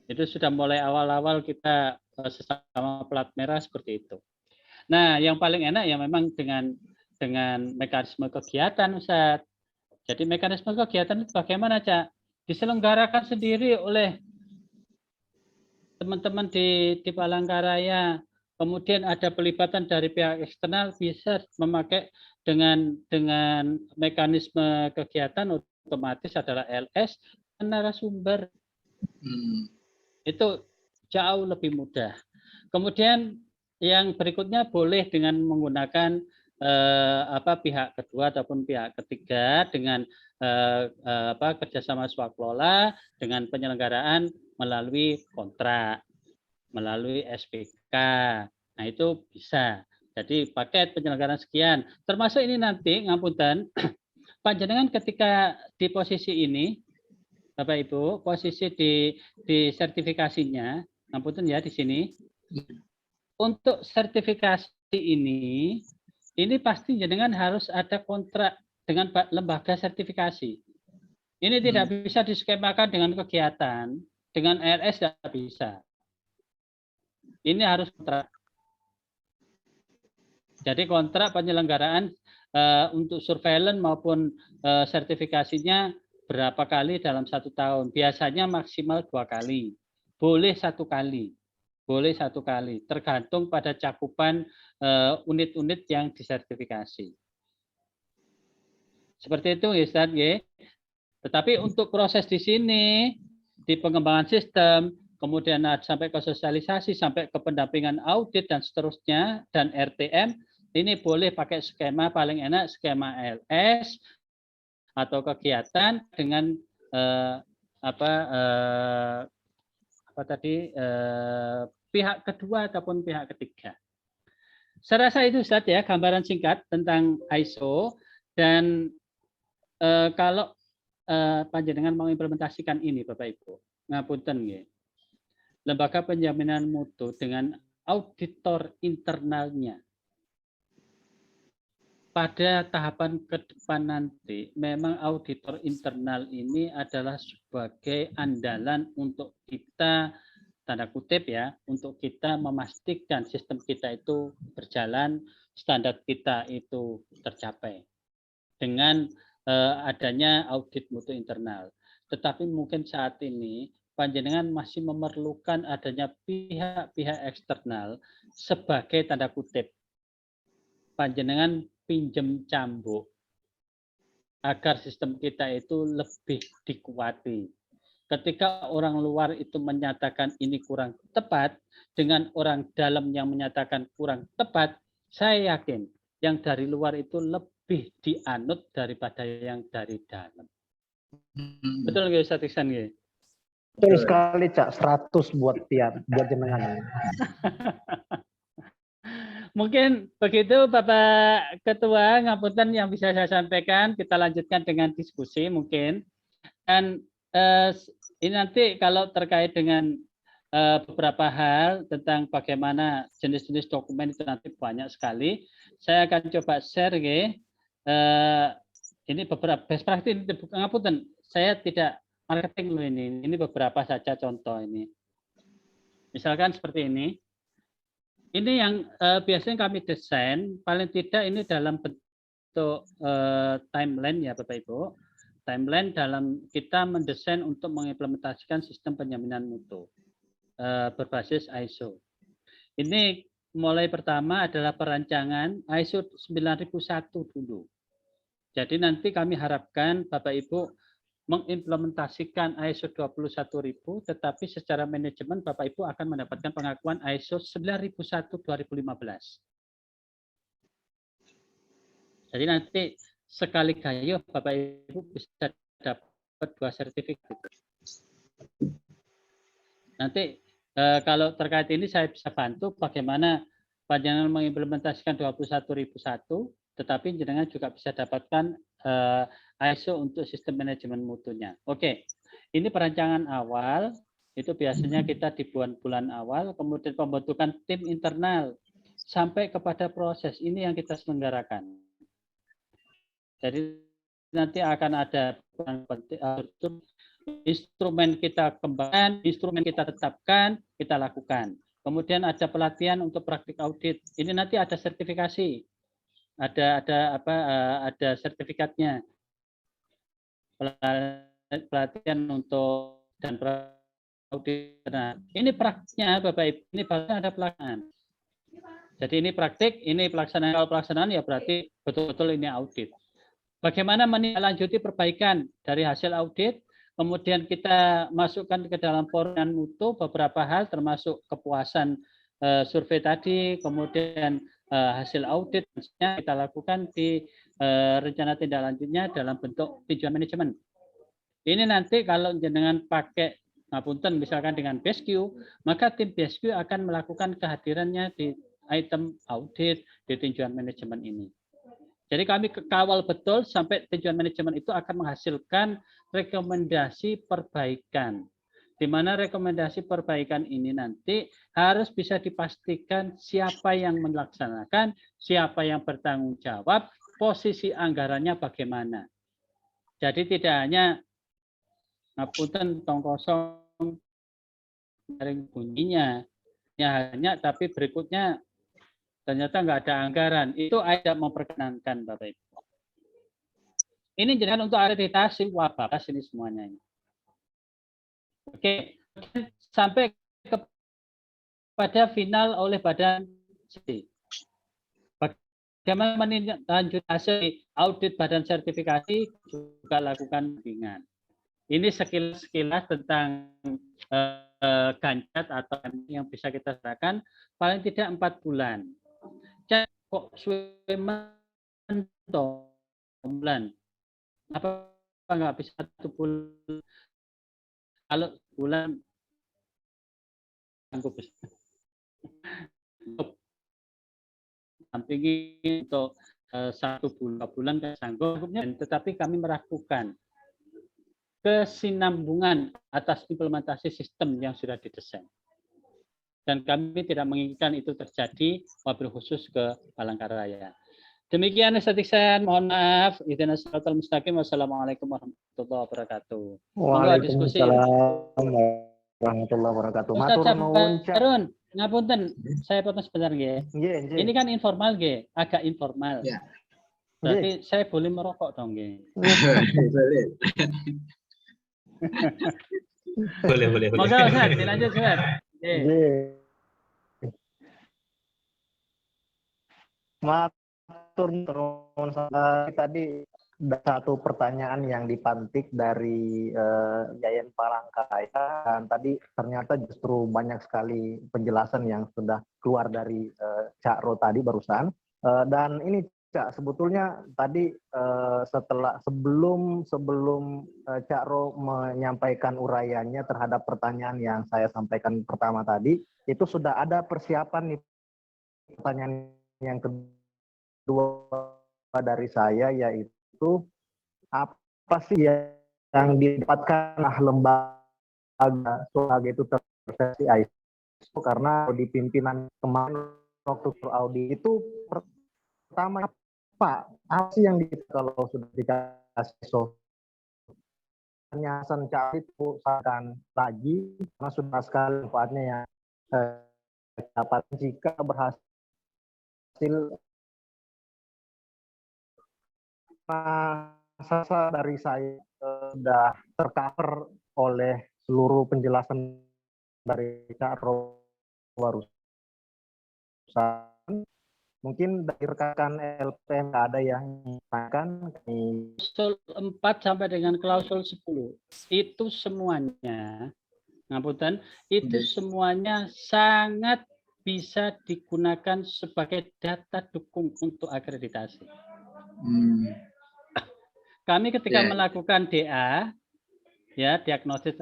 Itu sudah mulai awal-awal kita sesama plat merah seperti itu. Nah, yang paling enak ya memang dengan mekanisme kegiatan, Ustaz. Jadi mekanisme kegiatan itu bagaimana, Cak? Diselenggarakan sendiri oleh teman-teman di Palangkaraya. Kemudian ada pelibatan dari pihak eksternal, bisa memakai dengan mekanisme kegiatan otomatis adalah LS dan narasumber. Itu jauh lebih mudah. Kemudian yang berikutnya boleh dengan menggunakan pihak kedua ataupun pihak ketiga dengan kerjasama swakelola dengan penyelenggaraan melalui kontrak, melalui SPK. Nah itu bisa. Jadi paket penyelenggaraan sekian. Termasuk ini nanti ngapunten panjenengan ketika di posisi ini Bapak Ibu, posisi di sertifikasinya, ngapunten ya di sini. Untuk sertifikasi ini pasti jenengan harus ada kontrak dengan lembaga sertifikasi. Ini tidak bisa diskemakan dengan kegiatan, dengan RS tidak bisa. Ini harus kontrak. Jadi kontrak penyelenggaraan untuk surveillance maupun sertifikasinya berapa kali dalam 1 tahun. Biasanya maksimal 2 kali. Boleh 1 kali. Boleh 1 kali. Tergantung pada cakupan unit-unit yang disertifikasi. Seperti itu, Ustaz. Tetapi untuk proses di sini, di pengembangan sistem, kemudian sampai ke sosialisasi, sampai ke pendampingan audit dan seterusnya, dan RTM, ini boleh pakai skema paling enak skema LS atau kegiatan dengan pihak kedua ataupun pihak ketiga. Saya rasa itu Ustaz ya gambaran singkat tentang ISO dan kalau panjenengan mengimplementasikan ini Bapak Ibu, ngapunten nggih. Lembaga penjaminan mutu dengan auditor internalnya pada tahapan ke depan nanti, memang auditor internal ini adalah sebagai andalan untuk kita, tanda kutip ya, untuk kita memastikan sistem kita itu berjalan, standar kita itu tercapai dengan adanya audit mutu internal. Tetapi mungkin saat ini panjenengan masih memerlukan adanya pihak-pihak eksternal sebagai tanda kutip panjenengan pinjem cambuk agar sistem kita itu lebih dikuati. Ketika orang luar itu menyatakan ini kurang tepat, dengan orang dalam yang menyatakan kurang tepat, saya yakin yang dari luar itu lebih dianut daripada yang dari dalam. Betul nggak Ustaz Iksan? Betul sekali, Cak. 100 buat jenengan. Mungkin begitu Bapak Ketua, ngapunten yang bisa saya sampaikan. Kita lanjutkan dengan diskusi mungkin. Dan ini nanti kalau terkait dengan beberapa hal tentang bagaimana jenis-jenis dokumen itu nanti banyak sekali. Saya akan coba share ini beberapa best practice. Ngapunten, saya tidak marketing loh ini beberapa saja contoh ini. Misalkan seperti ini. Ini yang biasanya kami desain, paling tidak ini dalam bentuk timeline ya Bapak Ibu. Timeline dalam kita mendesain untuk mengimplementasikan sistem penjaminan mutu berbasis ISO. Ini mulai pertama adalah perancangan ISO 9001 dulu. Jadi nanti kami harapkan Bapak Ibu mengimplementasikan ISO 21000, tetapi secara manajemen Bapak Ibu akan mendapatkan pengakuan ISO 9001-2015. Jadi nanti sekali gayo Bapak Ibu bisa dapat 2 sertifikat. Nanti kalau terkait ini saya bisa bantu bagaimana panjenengan mengimplementasikan 21001, tetapi jenengan juga bisa dapatkan ISO untuk sistem manajemen mutunya. Oke, ini perancangan awal, itu biasanya kita di bulan-bulan awal, kemudian pembentukan tim internal, sampai kepada proses, ini yang kita selenggarakan. Jadi nanti akan ada instrumen kita kembangkan, instrumen kita tetapkan, kita lakukan. Kemudian ada pelatihan untuk praktik audit, ini nanti ada sertifikasi. Ada sertifikatnya, pelatihan untuk dan audit. Nah, ini praktiknya Bapak Ibu, ini bahkan ada pelaksanaan. Jadi ini praktik, ini pelaksanaan. Kalau pelaksanaan ya berarti betul-betul ini audit. Bagaimana menindaklanjuti perbaikan dari hasil audit, kemudian kita masukkan ke dalam porongan mutu beberapa hal termasuk kepuasan survei tadi, kemudian hasil audit kita lakukan di rencana tindak lanjutnya dalam bentuk tinjauan manajemen. Ini nanti kalau jenengan pakai ngapunten misalkan dengan BSQ, maka tim BSQ akan melakukan kehadirannya di item audit di tinjauan manajemen ini. Jadi kami kawal betul sampai tinjauan manajemen itu akan menghasilkan rekomendasi perbaikan. Di mana rekomendasi perbaikan ini nanti harus bisa dipastikan siapa yang melaksanakan, siapa yang bertanggung jawab, posisi anggarannya bagaimana. Jadi tidak hanya ngapunten tong kosong dari bunyinya, ya hanya tapi berikutnya ternyata nggak ada anggaran. Itu tidak memperkenankan Bapak Ibu. Ini jangan untuk akreditasi, wah bakas ini semuanya. Oke, sampai kepada final oleh badan C. Bagaimana menindaklanjuti hasil audit badan sertifikasi juga lakukan bimbingan. Ini sekilas tentang gancat atau yang bisa kita serahkan paling tidak 4 bulan. Kok suwemen bulan? Apa nggak bisa 1 bulan? Kalau bulan sanggup sampingi untuk 1 bulan kan sanggupnya, tetapi kami meragukan kesinambungan atas implementasi sistem yang sudah didesain. Dan kami tidak menginginkan itu terjadi wabil khusus ke Palangkaraya. Demikian estetik saya, mohon maaf. Ihdinas siratal mustaqim. Wassalamualaikum warahmatullahi wabarakatuh. Waalaikumsalam warahmatullahi wabarakatuh. Ustaz Matur nuwun, Cak. Sabarun, ngapunten, saya potong sebentar nggih. Nggih, nggih. Ini kan informal nggih, agak informal. Ya. Berarti saya boleh merokok dong nggih. Boleh. boleh. Moga Ustaz, dilanjut Ustaz. Nggih. Nggih. Matur nuwun. Tadi ada satu pertanyaan yang dipantik dari Yayan Palangkaraya, dan tadi ternyata justru banyak sekali penjelasan yang sudah keluar dari Cak Ro tadi barusan. Dan ini Cak, sebetulnya tadi sebelum Cak Ro menyampaikan uraiannya terhadap pertanyaan yang saya sampaikan pertama tadi, itu sudah ada persiapan nih pertanyaan yang kedua dari saya, yaitu apa sih yang didapatkan lembaga sebagai itu terversi ISO, karena di pimpinan kemarin waktu audit itu pertama Pak, apa sih yang kalau sudah dikasih ISO penyasan Cak itu akan lagi karena sudah sekali manfaatnya yang dapat jika berhasil sasa dari saya sudah tercover oleh seluruh penjelasan dari Cak Ro barusan. Mungkin dari rekan LPM ada yang tanyakan. Klausul 4 sampai dengan klausul 10 itu semuanya, ngapunten, itu semuanya sangat bisa digunakan sebagai data dukung untuk akreditasi. Kami ketika melakukan DA, ya diagnosis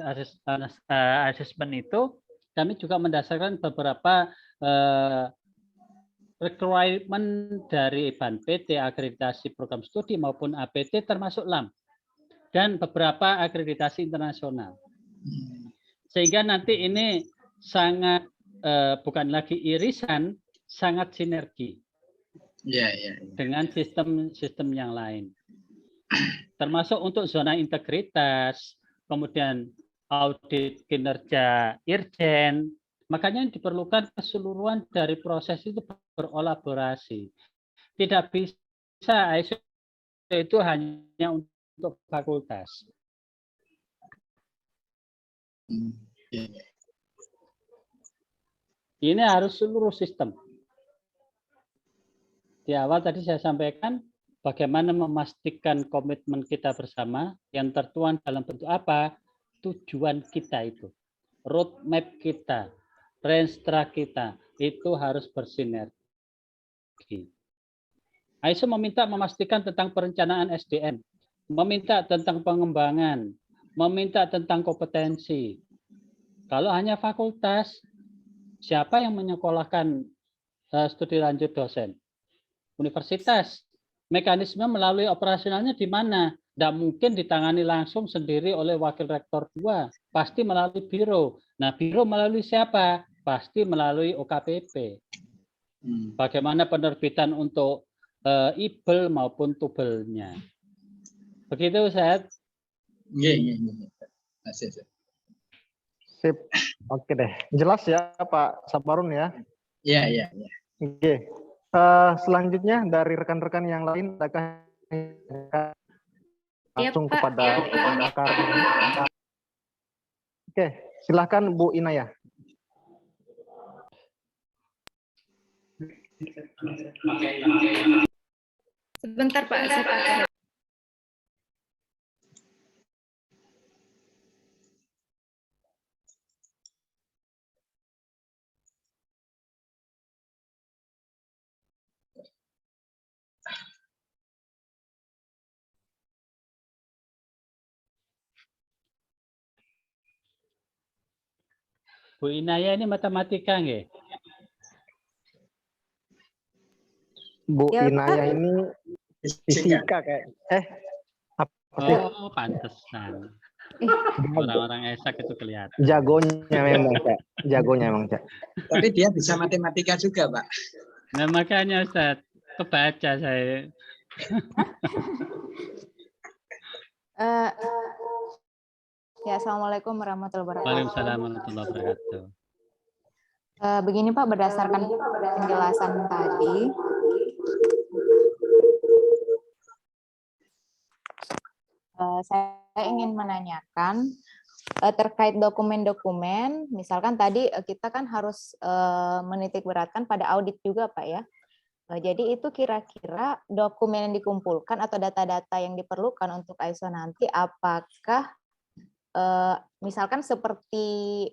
assessment itu, kami juga mendasarkan beberapa requirement dari BAN PT, akreditasi program studi maupun APT termasuk LAM, dan beberapa akreditasi internasional. Sehingga nanti ini sangat bukan lagi irisan, sangat sinergi dengan sistem yang lain. Termasuk untuk zona integritas, kemudian audit kinerja Irjen. Makanya diperlukan keseluruhan dari proses itu berkolaborasi. Tidak bisa ISO itu hanya untuk fakultas. Ini harus seluruh sistem. Di awal tadi saya sampaikan bagaimana memastikan komitmen kita bersama yang tertuang dalam bentuk apa? Tujuan kita itu. Roadmap kita, renstra kita, itu harus bersinergi. ISO meminta memastikan tentang perencanaan SDM, meminta tentang pengembangan, meminta tentang kompetensi. Kalau hanya fakultas, siapa yang menyekolahkan studi lanjut dosen. Universitas, mekanisme melalui operasionalnya di mana? Tidak mungkin ditangani langsung sendiri oleh wakil rektor 2, pasti melalui biro. Nah, biro melalui siapa? Pasti melalui OKPP. Bagaimana penerbitan untuk IBEL maupun tubelnya. Begitu, Ustaz. Iya. Sip. Oke deh. Jelas ya Pak Saparun ya. Iya. Oke. Selanjutnya dari rekan-rekan yang lain, adakah langsung Pak. kepada pakar? Oke, silakan Bu Inaya. Sebentar Pak, saya pakai. Bu Inaya ini matematika nggih? Bu Ya, Inaya ini fisika kayak. Apa sih? Oh, pantesan. Orang-orang esak itu kelihatan. Jagonya memang, Cak. Jagonya memang, Cak. Tapi dia bisa matematika juga, Pak. Nah, makanya Ustaz, kebaca saya. Ya, Assalamualaikum warahmatullahi wabarakatuh. Waalaikumsalam warahmatullahi wabarakatuh. Begini Pak, berdasarkan penjelasan tadi, saya ingin menanyakan terkait dokumen-dokumen, misalkan tadi kita kan harus menitikberatkan pada audit juga Pak ya. Jadi itu kira-kira dokumen yang dikumpulkan atau data-data yang diperlukan untuk ISO nanti apakah misalkan seperti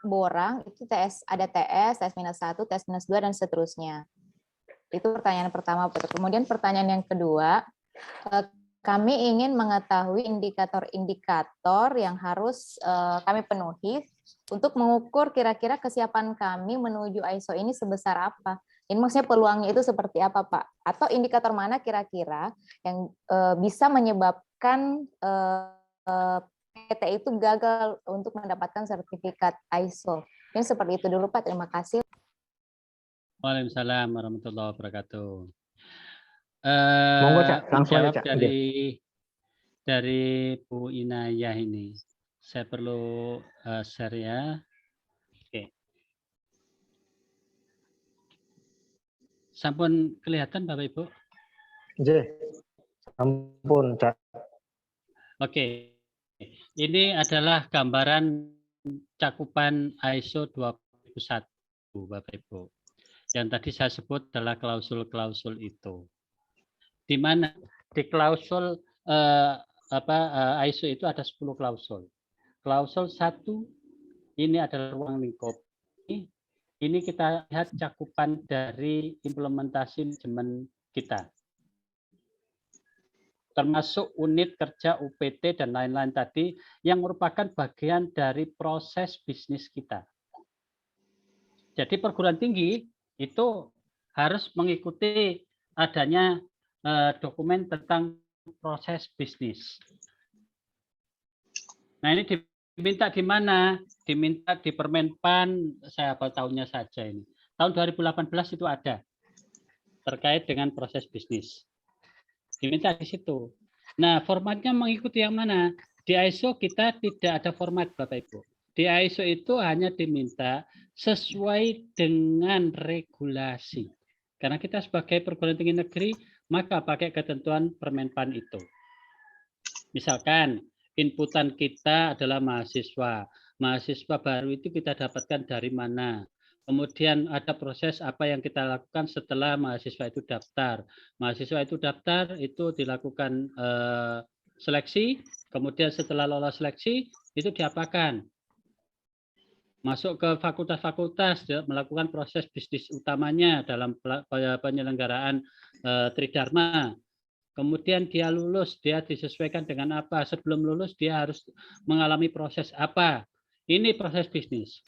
borang itu ada tes -1, tes -2 dan seterusnya. Itu pertanyaan pertama. Kemudian pertanyaan yang kedua, kami ingin mengetahui indikator-indikator yang harus kami penuhi untuk mengukur kira-kira kesiapan kami menuju ISO ini sebesar apa. Ini maksudnya peluangnya itu seperti apa, Pak? Atau indikator mana kira-kira yang bisa menyebabkan PT itu gagal untuk mendapatkan sertifikat ISO. Ini seperti itu dulu Pak, terima kasih. Waalaikumsalam warahmatullahi wabarakatuh. Monggo, Cak, langsung aja, Menjawab Cak. dari Bu Inayah ini. Saya perlu share ya. Oke. Sampun kelihatan Bapak Ibu? J. Sampun, Cak. Oke. Ini adalah gambaran cakupan ISO 21001 Bapak Ibu. Yang tadi saya sebut adalah klausul-klausul itu. Di mana di klausul ISO itu ada 10 klausul. Klausul 1 ini adalah ruang lingkup. Ini kita lihat cakupan dari implementasi manajemen kita. Termasuk unit kerja UPT dan lain-lain tadi yang merupakan bagian dari proses bisnis kita. Jadi perguruan tinggi itu harus mengikuti adanya dokumen tentang proses bisnis. Nah ini diminta di mana? Diminta di Permenpan, saya hafal tahunnya saja ini. Tahun 2018 itu ada terkait dengan proses bisnis. Diminta di situ. Nah, formatnya mengikuti yang mana? Di ISO kita tidak ada format, Bapak Ibu. Di ISO itu hanya diminta sesuai dengan regulasi. Karena kita sebagai perguruan tinggi negeri, maka pakai ketentuan Permenpan itu. Misalkan, inputan kita adalah mahasiswa. Mahasiswa baru itu kita dapatkan dari mana? Kemudian ada proses apa yang kita lakukan setelah mahasiswa itu daftar. Mahasiswa itu daftar, itu dilakukan seleksi, kemudian setelah lolos seleksi, itu diapakan? Masuk ke fakultas-fakultas, melakukan proses bisnis utamanya dalam penyelenggaraan Tridharma. Kemudian dia lulus, dia disesuaikan dengan apa? Sebelum lulus dia harus mengalami proses apa? Ini proses bisnis.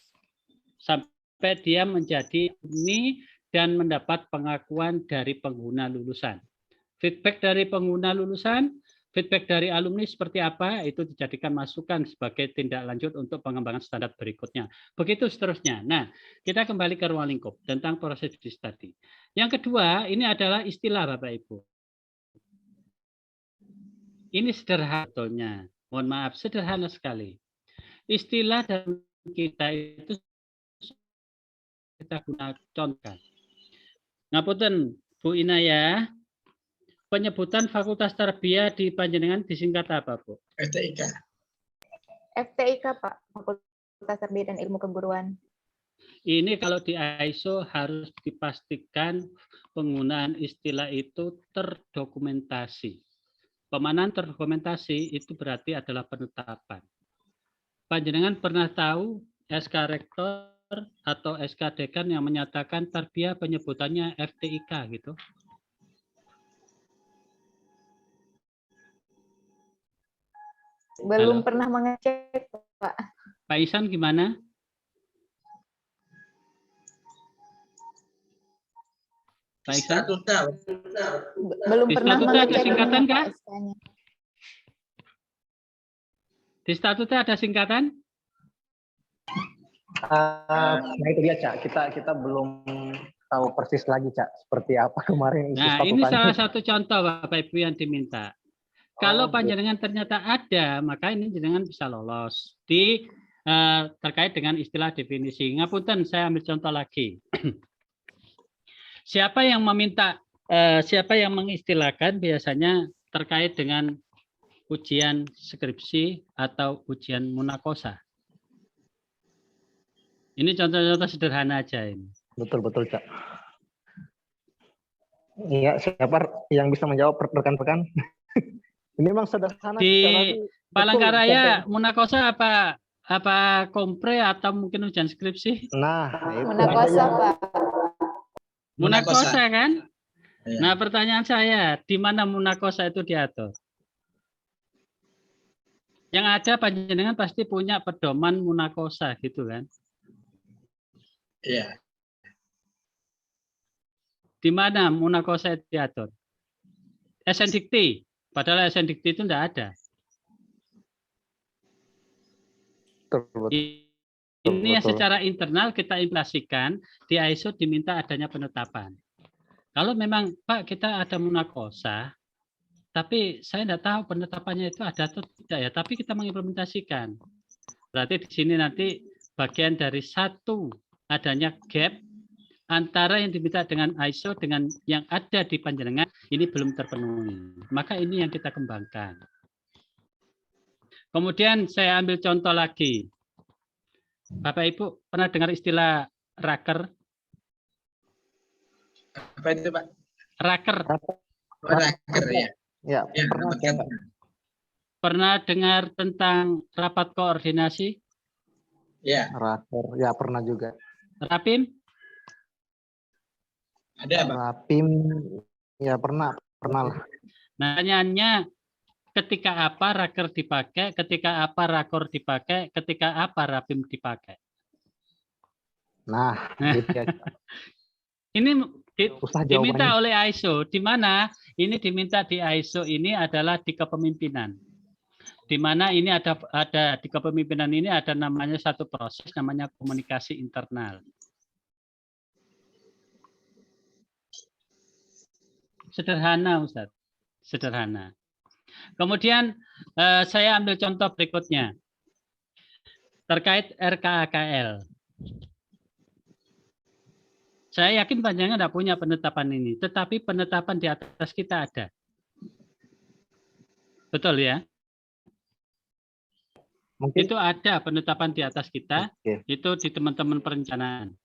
Sampai dia menjadi ini dan mendapat pengakuan dari pengguna lulusan. Feedback dari pengguna lulusan, feedback dari alumni seperti apa, itu dijadikan masukan sebagai tindak lanjut untuk pengembangan standar berikutnya. Begitu seterusnya. Nah, kita kembali ke ruang lingkup tentang proses studi tadi. Yang kedua, ini adalah istilah Bapak Ibu. Ini sederhana. Mohon maaf, sederhana sekali. Istilah dalam kita itu kita gunakan contoh. Ngapunten Bu Inaya, penyebutan Fakultas Tarbiyah di Panjenengan disingkat apa, Bu? FTIK. FTIK, Pak, Fakultas Tarbiyah dan Ilmu Keguruan. Ini kalau di ISO harus dipastikan penggunaan istilah itu terdokumentasi. Pemanan terdokumentasi itu berarti adalah penetapan. Panjenengan pernah tahu SK Rektor atau SK Dekan yang menyatakan tarbiyah penyebutannya FTIK gitu? Belum Halo? pernah mengecek, Pak. Pak Isan gimana? Pak Isan? Belum Di pernah statuta ada mengecek singkatan ini, kah? Pak, SK-nya. Di statuta ada singkatan? Nah itu dia Cak, kita belum tahu persis lagi Cak, seperti apa kemarin isi Nah, ini statutanya. salah satu contoh Bapak Ibu yang diminta. Kalau gitu. panjenengan ternyata ada, maka ini jenengan bisa lolos di terkait dengan istilah definisi. Ngapunten, saya ambil contoh lagi. Siapa yang meminta, siapa yang mengistilahkan biasanya terkait dengan ujian skripsi atau ujian munakosa. Ini contoh-contoh sederhana aja ini. Betul Cak. Iya, siapa yang bisa menjawab rekan-rekan? Ini memang sederhana. Di Palangkaraya munakosa apa kompre atau mungkin ujian skripsi? Nah, itu Munakosa, Pak. Munakosa kan? Ya. Nah, pertanyaan saya, di mana munakosa itu diatur? Yang ada panjenengan pasti punya pedoman munakosa gitu kan? Iya. Di mana munakosa itu diatur? SN Dikti, padahal SN Dikti itu tidak ada. betul. Ini yang betul. secara internal kita implementasikan, di ISO diminta adanya penetapan. Kalau memang Pak kita ada munakosa, tapi saya tidak tahu penetapannya itu ada atau tidak ya, tapi kita mengimplementasikan. Berarti di sini nanti bagian dari satu adanya gap antara yang diminta dengan ISO dengan yang ada di panjenengan ini belum terpenuhi. Maka ini yang kita kembangkan. Kemudian saya ambil contoh lagi. Bapak Ibu pernah dengar istilah raker? Apa itu Pak? Raker. Raker ya. Ya, Ya, pernah, raker. Cak. Pernah dengar tentang rapat koordinasi? Ya, Raker, ya pernah juga. Rapim? ada Pak. Rapim, ya pernah lah. Nah, pertanyaannya ketika apa raker dipakai, ketika apa rakor dipakai, ketika apa rapim dipakai. Nah, itu ya. Ini Susah diminta jawabannya. oleh ISO, di mana ini diminta di ISO ini adalah di kepemimpinan. Di mana ini ada di kepemimpinan ini ada namanya satu proses namanya komunikasi internal. Sederhana Ustaz, sederhana. Kemudian saya ambil contoh berikutnya terkait RKAKL. Saya yakin panjenengan tidak punya penetapan ini, tetapi penetapan di atas kita ada. Betul ya? Mungkin Itu ada penetapan di atas kita, Oke. itu di teman-teman perencanaan.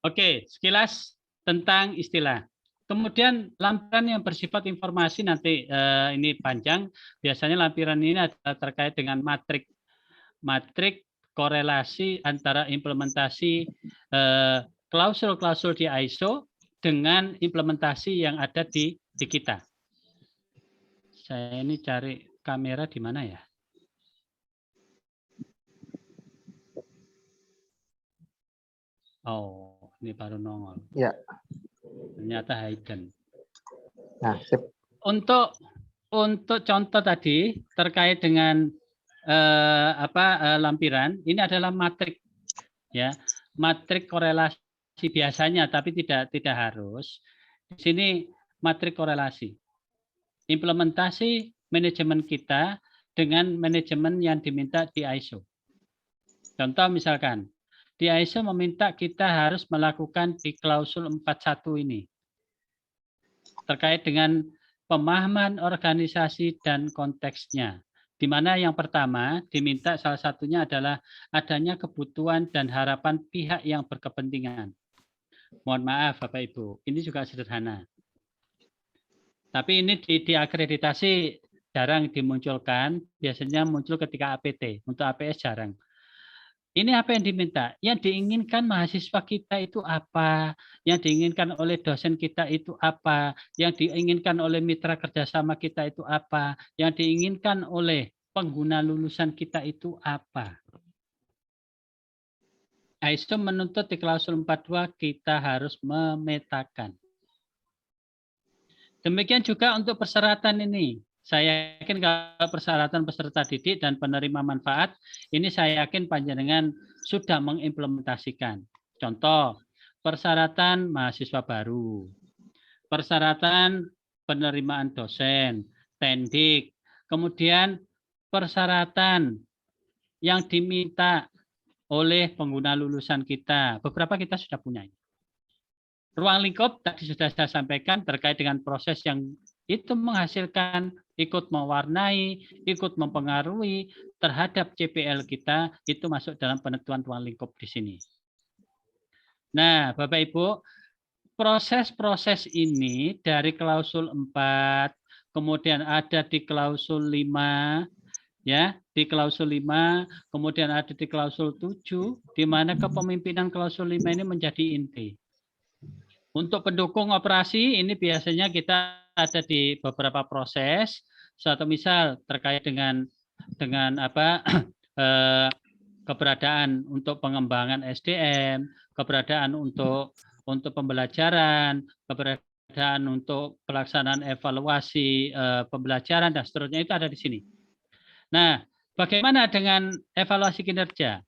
Oke, sekilas tentang istilah. Kemudian lampiran yang bersifat informasi nanti ini panjang. Biasanya lampiran ini adalah terkait dengan matrik korelasi antara implementasi klausul-klausul di ISO dengan implementasi yang ada di kita. Saya ini cari kamera di mana ya? Oh. ini baru nongol. Ya. Ternyata hidden. Nah, sip. Untuk contoh tadi terkait dengan lampiran, ini adalah matrik ya, matrik korelasi biasanya, tapi tidak harus. Di sini matrik korelasi. Implementasi manajemen kita dengan manajemen yang diminta di ISO. Contoh misalkan, di ISO meminta kita harus melakukan di klausul 41 ini. Terkait dengan pemahaman organisasi dan konteksnya. Di mana yang pertama diminta salah satunya adalah adanya kebutuhan dan harapan pihak yang berkepentingan. Mohon maaf Bapak Ibu, ini juga sederhana. Tapi ini di akreditasi jarang dimunculkan, biasanya muncul ketika APT, untuk APS jarang. Ini apa yang diminta? Yang diinginkan mahasiswa kita itu apa? Yang diinginkan oleh dosen kita itu apa? Yang diinginkan oleh mitra kerjasama kita itu apa? Yang diinginkan oleh pengguna lulusan kita itu apa? ISO menuntut di klausul 42 kita harus memetakan. Demikian juga untuk persyaratan ini. Saya yakin kalau persyaratan peserta didik dan penerima manfaat, ini saya yakin panjenengan sudah mengimplementasikan. Contoh, persyaratan mahasiswa baru, persyaratan penerimaan dosen, tendik, kemudian persyaratan yang diminta oleh pengguna lulusan kita. Beberapa kita sudah punya. Ruang lingkup tadi sudah saya sampaikan terkait dengan proses yang itu menghasilkan, ikut mewarnai, ikut mempengaruhi terhadap CPL kita, itu masuk dalam penentuan ruang lingkup di sini. Nah, Bapak Ibu, proses-proses ini dari klausul 4, kemudian ada di klausul 5, ya, di klausul 5, kemudian ada di klausul 7, di mana kepemimpinan klausul 5 ini menjadi inti. Untuk pendukung operasi ini biasanya kita ada di beberapa proses. Suatu misal terkait dengan keberadaan untuk pengembangan SDM, keberadaan untuk pembelajaran, keberadaan untuk pelaksanaan evaluasi pembelajaran dan seterusnya itu ada di sini. Nah, bagaimana dengan evaluasi kinerja?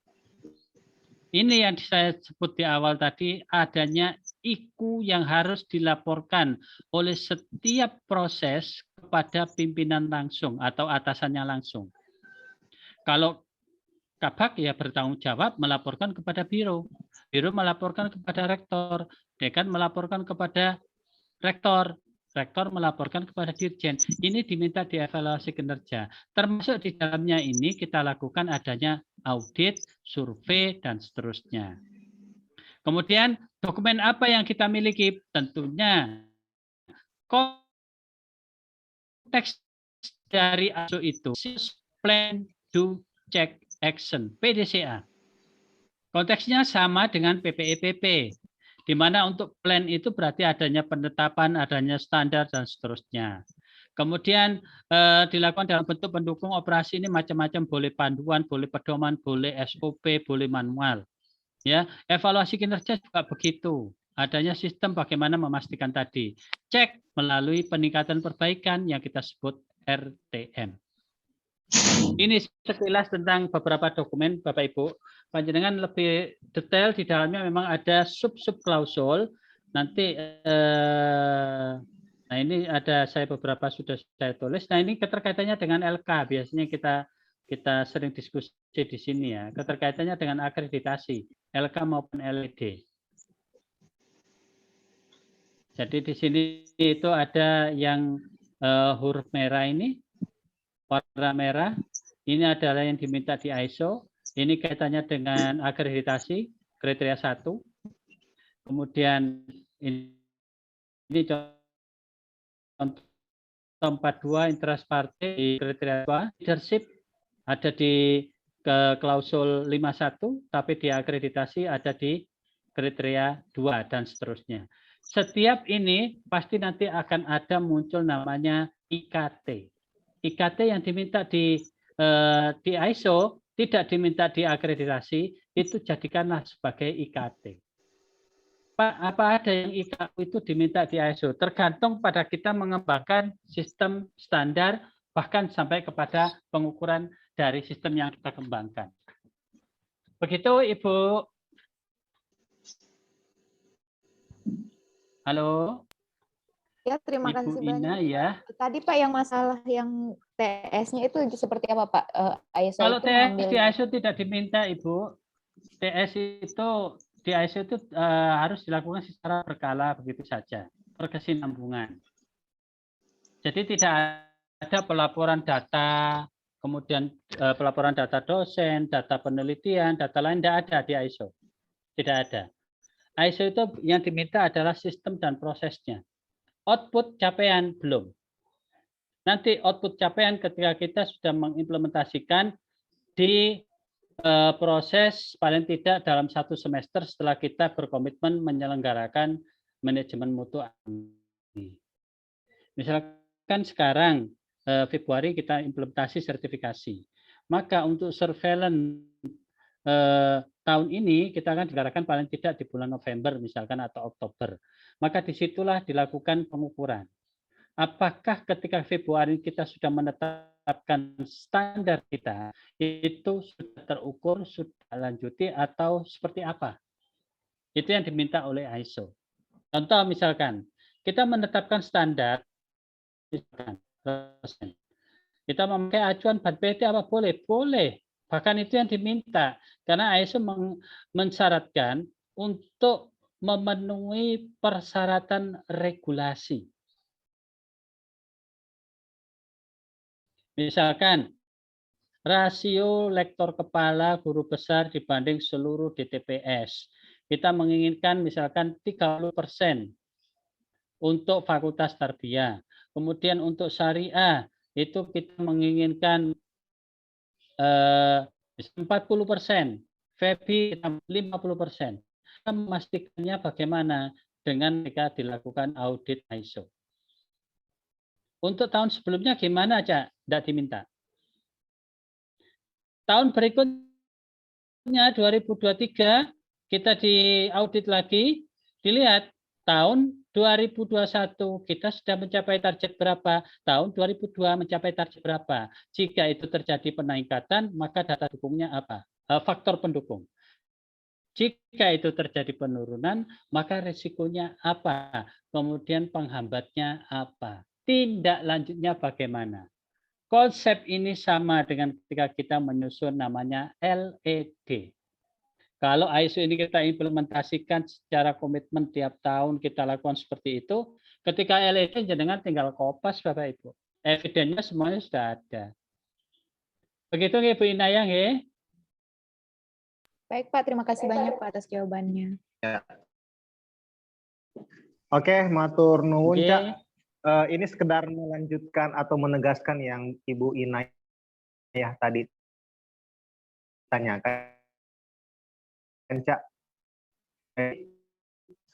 Ini yang saya sebut di awal tadi, adanya IKU yang harus dilaporkan oleh setiap proses kepada pimpinan langsung atau atasannya langsung. Kalau Kabak ya bertanggung jawab melaporkan kepada biro, biro melaporkan kepada rektor, dekan melaporkan kepada rektor, rektor melaporkan kepada dirjen. Ini diminta dievaluasi kinerja. Termasuk di dalamnya ini kita lakukan adanya audit, survei, dan seterusnya. Kemudian dokumen apa yang kita miliki? Tentunya konteks dari ISO itu plan, do, check, action, PDCA. Konteksnya sama dengan PPEPP. Di mana untuk plan itu berarti adanya penetapan, adanya standar, dan seterusnya. Kemudian dilakukan dalam bentuk pendukung operasi ini macam-macam, boleh panduan, boleh pedoman, boleh SOP, boleh manual. Ya, evaluasi kinerja juga begitu. Adanya sistem bagaimana memastikan tadi. Cek melalui peningkatan perbaikan yang kita sebut RTM. Ini sekilas tentang beberapa dokumen, Bapak Ibu. Panjenengan lebih detail di dalamnya memang ada sub-sub klausul. Nanti nah ini ada saya beberapa sudah saya tulis. Nah ini keterkaitannya dengan LK. Biasanya kita sering diskusi di sini ya. Keterkaitannya dengan akreditasi LK maupun LED. Jadi di sini itu ada yang huruf merah ini, warna merah. Ini adalah yang diminta di ISO. Ini kaitannya dengan akreditasi kriteria 1. Kemudian ini contoh 42 interest party di kriteria 2. Leadership ada di klausul 51, tapi di akreditasi ada di kriteria 2 dan seterusnya. Setiap ini pasti nanti akan ada muncul namanya IKT. IKT yang diminta di ISO tidak diminta di akreditasi, itu jadikanlah sebagai IKT. apa ada yang IKU itu diminta di ISO? Tergantung pada kita mengembangkan sistem standar, bahkan sampai kepada pengukuran dari sistem yang kita kembangkan. Begitu, Ibu. Halo. Ya, terima Ibu kasih Ina, banyak. ya. Tadi Pak yang masalah yang TS-nya itu seperti apa Pak? ISO Kalau itu TS mengambil di ISO tidak diminta, Ibu. TS itu di ISO itu harus dilakukan secara berkala begitu saja, berkesinambungan. Jadi tidak ada pelaporan data, kemudian pelaporan data dosen, data penelitian, data lain tidak ada di ISO. Tidak ada. ISO itu yang diminta adalah sistem dan prosesnya. Output capaian belum. Nanti output capaian ketika kita sudah mengimplementasikan di proses paling tidak dalam 1 semester setelah kita berkomitmen menyelenggarakan manajemen mutu. Misalkan sekarang Februari kita implementasi sertifikasi. Maka untuk surveillance tahun ini kita akan dilakukan paling tidak di bulan November misalkan atau Oktober. Maka disitulah dilakukan pengukuran. Apakah ketika Februari kita sudah menetapkan standar kita, itu sudah terukur, sudah lanjuti, atau seperti apa? Itu yang diminta oleh ISO. Contoh misalkan, kita menetapkan standar, misalkan, kita memakai acuan BAT PT apa boleh? Boleh. Bahkan itu yang diminta. Karena ISO mensyaratkan untuk memenuhi persyaratan regulasi. Misalkan, rasio lektor kepala guru besar dibanding seluruh DTPS. Kita menginginkan misalkan 30% untuk fakultas tarbiyah. Kemudian untuk syariah, itu kita menginginkan 40%. FEBI 50%. Kita memastikannya bagaimana dengan jika dilakukan audit ISO. Untuk tahun sebelumnya gimana aja? Tidak diminta. Tahun berikutnya 2023 kita diaudit lagi, dilihat tahun 2021 kita sudah mencapai target berapa, tahun 2002 mencapai target berapa. Jika itu terjadi peningkatan, maka data dukungnya apa? Faktor pendukung. Jika itu terjadi penurunan, maka risikonya apa? Kemudian penghambatnya apa? Tindak lanjutnya bagaimana? Konsep ini sama dengan ketika kita menyusun namanya LED. Kalau ISO ini kita implementasikan secara komitmen tiap tahun kita lakukan seperti itu, ketika LED jenengan tinggal kopas Bapak Ibu. Evidennya semuanya sudah ada. Begitu Ibu Inayang ya. Baik Pak, terima kasih banyak Pak atas jawabannya. Ya. Oke, matur nuwun Cak. Ini sekedar melanjutkan atau menegaskan yang Ibu Inayah tadi tanyakan, Cak.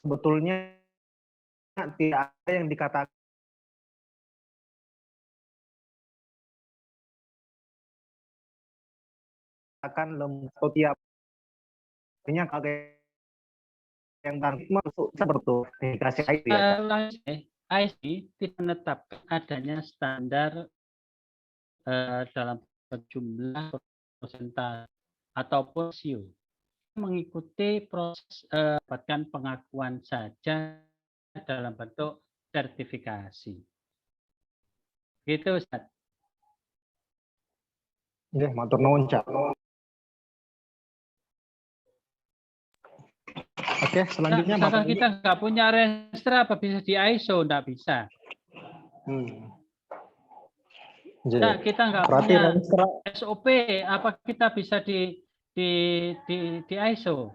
Sebetulnya tidak ada yang dikatakan lemah atau tiap artinya yang masuk seperti indikasi IT ya. IC tidak menetapkan adanya standar dalam jumlah persentase ataupun SIO. Mengikuti proses dapatkan pengakuan saja dalam bentuk sertifikasi. Gitu Ustaz. Oke, matur nuwun Cak. Oke, selanjutnya Misalkan kita nggak punya registra, apa bisa di ISO? Nggak bisa. Nah, kita nggak punya SOP, apa kita bisa di ISO?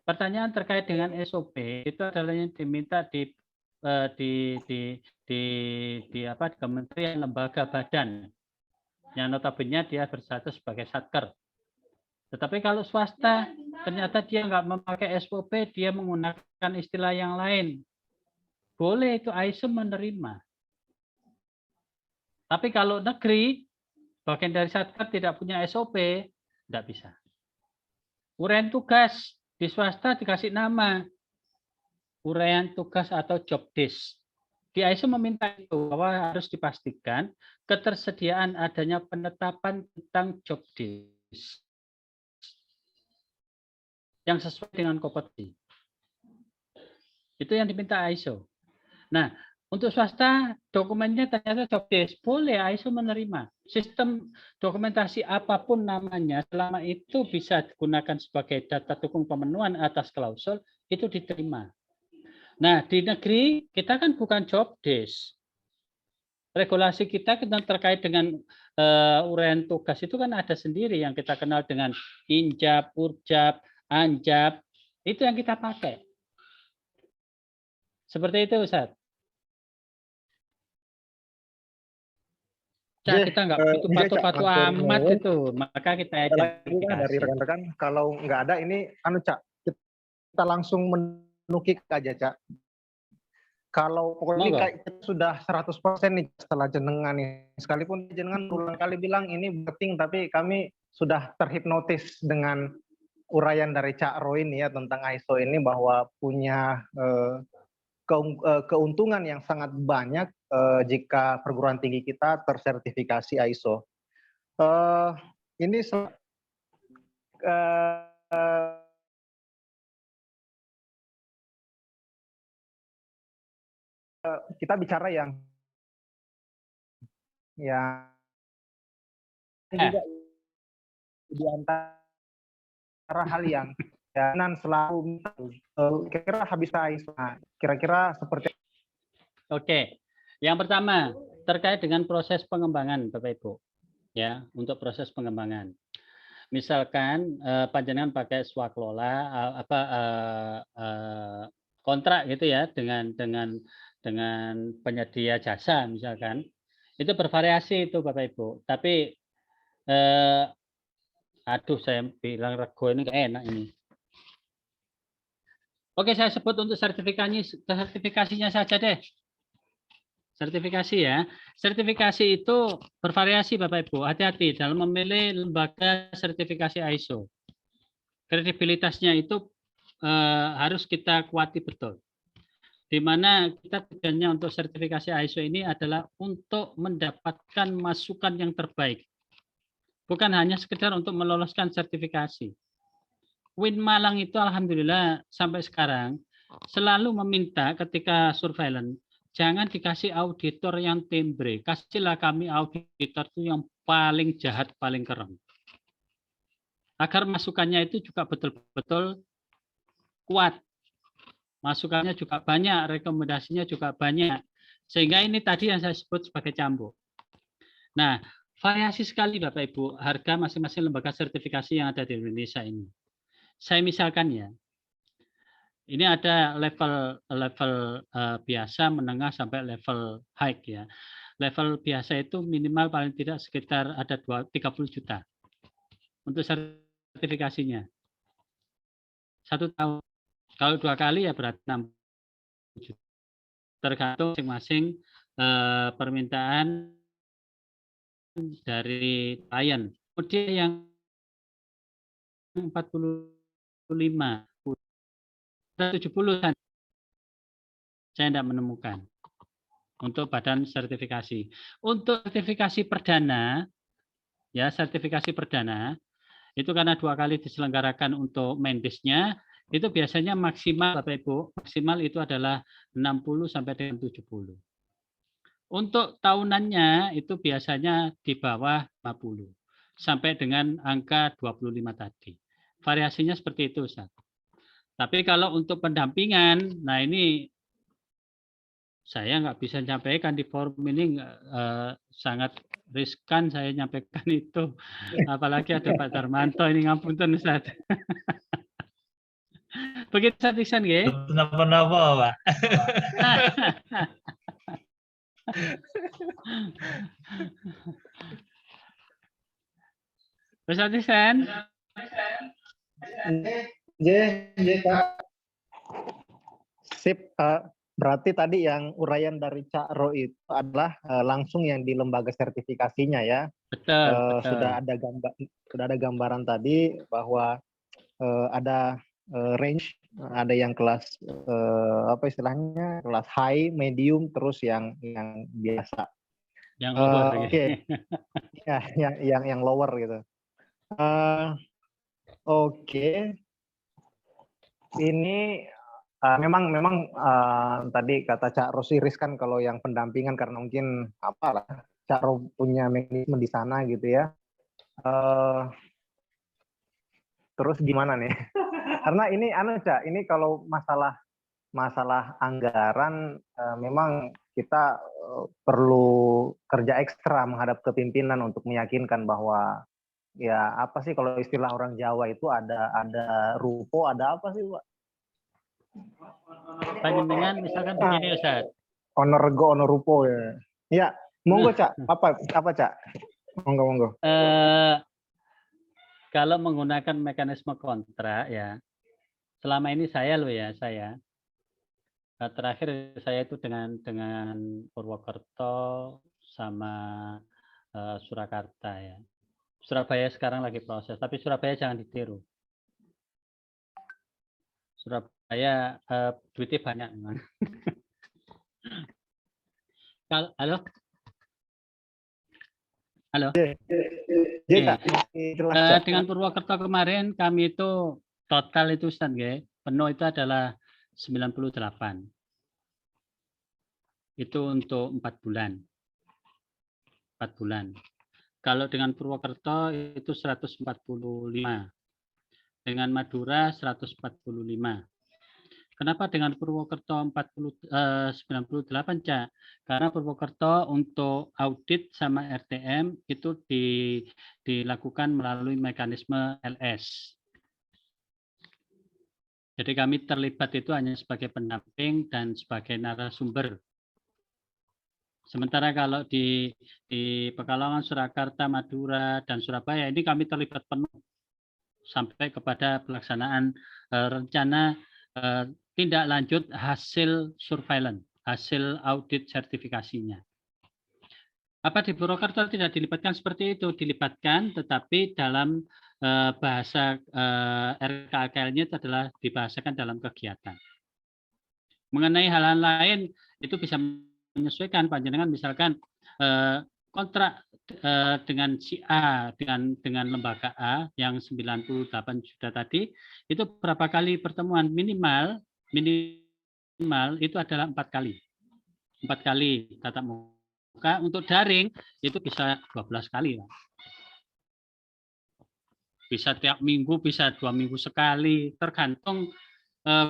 Pertanyaan terkait dengan SOP itu adalah yang diminta di kementerian, lembaga, badan yang notabene dia berstatus sebagai satker. Tetapi kalau swasta ternyata dia nggak memakai SOP, dia menggunakan istilah yang lain. Boleh itu ISO menerima. Tapi kalau negeri, bagian dari satker tidak punya SOP, tidak bisa. Uraian tugas di swasta dikasih nama. uraian tugas atau job desk. Di ISO meminta itu bahwa harus dipastikan ketersediaan adanya penetapan tentang job desk yang sesuai dengan kompetensi. Itu yang diminta ISO. Nah, untuk swasta dokumennya ternyata job desk, boleh ISO menerima. Sistem dokumentasi apapun namanya, selama itu bisa digunakan sebagai data dukung pemenuhan atas klausul, itu diterima. Nah, di negeri kita kan bukan job desk. Regulasi kita terkait dengan uraian tugas itu kan ada sendiri yang kita kenal dengan injab, urjab, anjab. Itu yang kita pakai. Seperti itu, Ustaz. Kita nggak butuh patu-patu amat itu, maka kita dari rekan-rekan. Kalau nggak ada ini, Cak, kita langsung menukik aja, Cak. Kalau pokoknya kayak kita sudah 100% nih setelah jenengan nih, sekalipun jenengan berulang kali bilang ini penting, tapi kami sudah terhipnotis dengan uraian dari Cak Roy ini ya tentang ISO ini, bahwa punya keuntungan yang sangat banyak jika perguruan tinggi kita tersertifikasi ISO. Ini kita bicara yang juga di antara hal yang dan selalu kira-kira habis ISO. Kira-kira seperti. Oke, yang pertama terkait dengan proses pengembangan, Bapak Ibu, ya, untuk proses pengembangan. Misalkan panjenengan pakai swaklola kontrak gitu ya dengan penyedia jasa misalkan, itu bervariasi itu Bapak Ibu. Tapi aduh saya bilang rego ini nggak enak ini. Oke, saya sebut untuk sertifikasinya saja deh. Sertifikasi ya. Sertifikasi itu bervariasi Bapak Ibu. Hati-hati dalam memilih lembaga sertifikasi ISO. Kredibilitasnya itu harus kita kuati betul. Di mana kita tujuannya untuk sertifikasi ISO ini adalah untuk mendapatkan masukan yang terbaik. Bukan hanya sekedar untuk meloloskan sertifikasi. Win Malang itu alhamdulillah sampai sekarang selalu meminta ketika surveillance, jangan dikasih auditor yang timbre, kasihlah kami auditor itu yang paling jahat, paling keren. Agar masukannya itu juga betul-betul kuat. Masukannya juga banyak, rekomendasinya juga banyak. Sehingga ini tadi yang saya sebut sebagai cambuk. Nah, variasi sekali Bapak Ibu harga masing-masing lembaga sertifikasi yang ada di Indonesia ini. Saya misalkan ya, ini ada level biasa, menengah sampai level high ya. Level biasa itu minimal paling tidak sekitar ada 30 juta untuk sertifikasinya. 1 tahun. Kalau 2 kali ya berarti 60 juta. Tergantung masing-masing permintaan dari klien. Kemudian yang 45 70 saya tidak menemukan untuk badan sertifikasi. Untuk sertifikasi perdana, ya sertifikasi perdana itu karena 2 kali diselenggarakan untuk Mendesnya, itu biasanya maksimal Bapak Ibu, maksimal itu adalah 60 sampai dengan 70. Untuk tahunannya itu biasanya di bawah 50 sampai dengan angka 25 tadi. Variasinya seperti itu, Ustaz. Tapi kalau untuk pendampingan, nah ini saya nggak bisa nyampaikan di forum ini, sangat riskan saya nyampaikan itu. Apalagi ada Pak Darmanto ini, ngapunten Ustaz. Begitu Ustaz Iksan nggih? Napa-napa, Pak. Ustaz Iksan? Nggih, Kak. Sip, berarti tadi yang uraian dari Cak Ro itu adalah langsung yang di lembaga sertifikasinya ya. Betul. Sudah ada gambaran tadi bahwa ada range, ada yang kelas apa istilahnya, kelas high, medium, terus yang biasa. Yang lower. Oke. Ya, yang lower gitu. Oke. Ini memang tadi kata Cak Ros riskan kalau yang pendampingan karena mungkin apalah Cak Ros punya mekanisme di sana gitu ya. Terus gimana nih? Karena ini Cak, ini kalau masalah anggaran memang kita perlu kerja ekstra menghadap kepimpinan untuk meyakinkan bahwa ya apa sih kalau istilah orang Jawa itu ada rupo, ada apa sih Pak? Panjenengan misalkan begini Ustaz. Ono rego, ono rupo ya. Ya, monggo Cak. Apa Cak? Monggo. Kalau menggunakan mekanisme kontrak ya, selama ini saya terakhir saya itu dengan Purwokerto sama Surakarta ya. Surabaya sekarang lagi proses, tapi Surabaya jangan ditiru. Surabaya duitnya banyak memang. Halo? Dengan Purwokerto kemarin kami itu total itu Ustaz nggih, penuh itu adalah 98. Itu untuk 4 bulan. 4 bulan. Kalau dengan Purwokerto itu 145. Dengan Madura 145. Kenapa dengan Purwokerto 98, Cak? Karena Purwokerto untuk audit sama RTM itu dilakukan melalui mekanisme LS. Jadi kami terlibat itu hanya sebagai pendamping dan sebagai narasumber. Sementara kalau di Pekalongan, Surakarta, Madura, dan Surabaya ini kami terlibat penuh sampai kepada pelaksanaan rencana tindak lanjut hasil surveillance, hasil audit sertifikasinya. Apa di Purwokerto tidak dilibatkan seperti itu? Dilibatkan, tetapi dalam bahasa RKKL-nya itu adalah dibahasakan dalam kegiatan. Mengenai hal-hal lain itu bisa menyesuaikan panjenengan, misalkan kontrak dengan si A dengan lembaga A yang 98 juta tadi, itu berapa kali pertemuan? Minimal itu adalah 4 kali. 4 kali tatap muka. Untuk daring itu bisa 12 kali. Bisa tiap minggu, bisa 2 minggu sekali, tergantung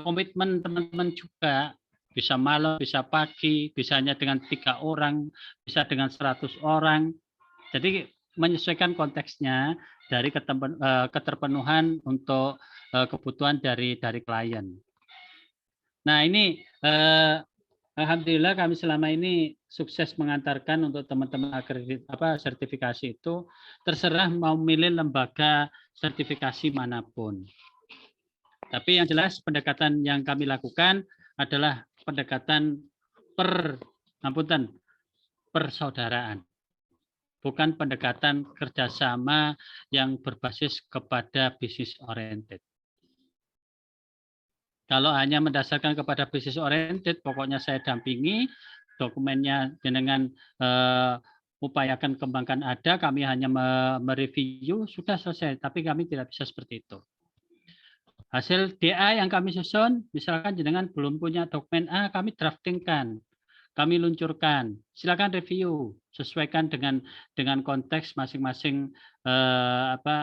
komitmen teman-teman juga. Bisa malam, bisa pagi, bisa hanya dengan 3 orang, bisa dengan 100 orang. Jadi menyesuaikan konteksnya dari keterpenuhan untuk kebutuhan dari klien. Nah ini alhamdulillah kami selama ini sukses mengantarkan untuk teman-teman sertifikasi itu, terserah mau milih lembaga sertifikasi manapun. Tapi yang jelas pendekatan yang kami lakukan adalah pendekatan persaudaraan. Bukan pendekatan kerjasama yang berbasis kepada business oriented. Kalau hanya mendasarkan kepada business oriented, pokoknya saya dampingi, dokumennya dengan upayakan kembangkan ada, kami hanya mereview, sudah selesai. Tapi kami tidak bisa seperti itu. Hasil DA yang kami susun, misalkan jenengan belum punya dokumen A, kami draftingkan, kami luncurkan. Silakan review, sesuaikan dengan konteks masing-masing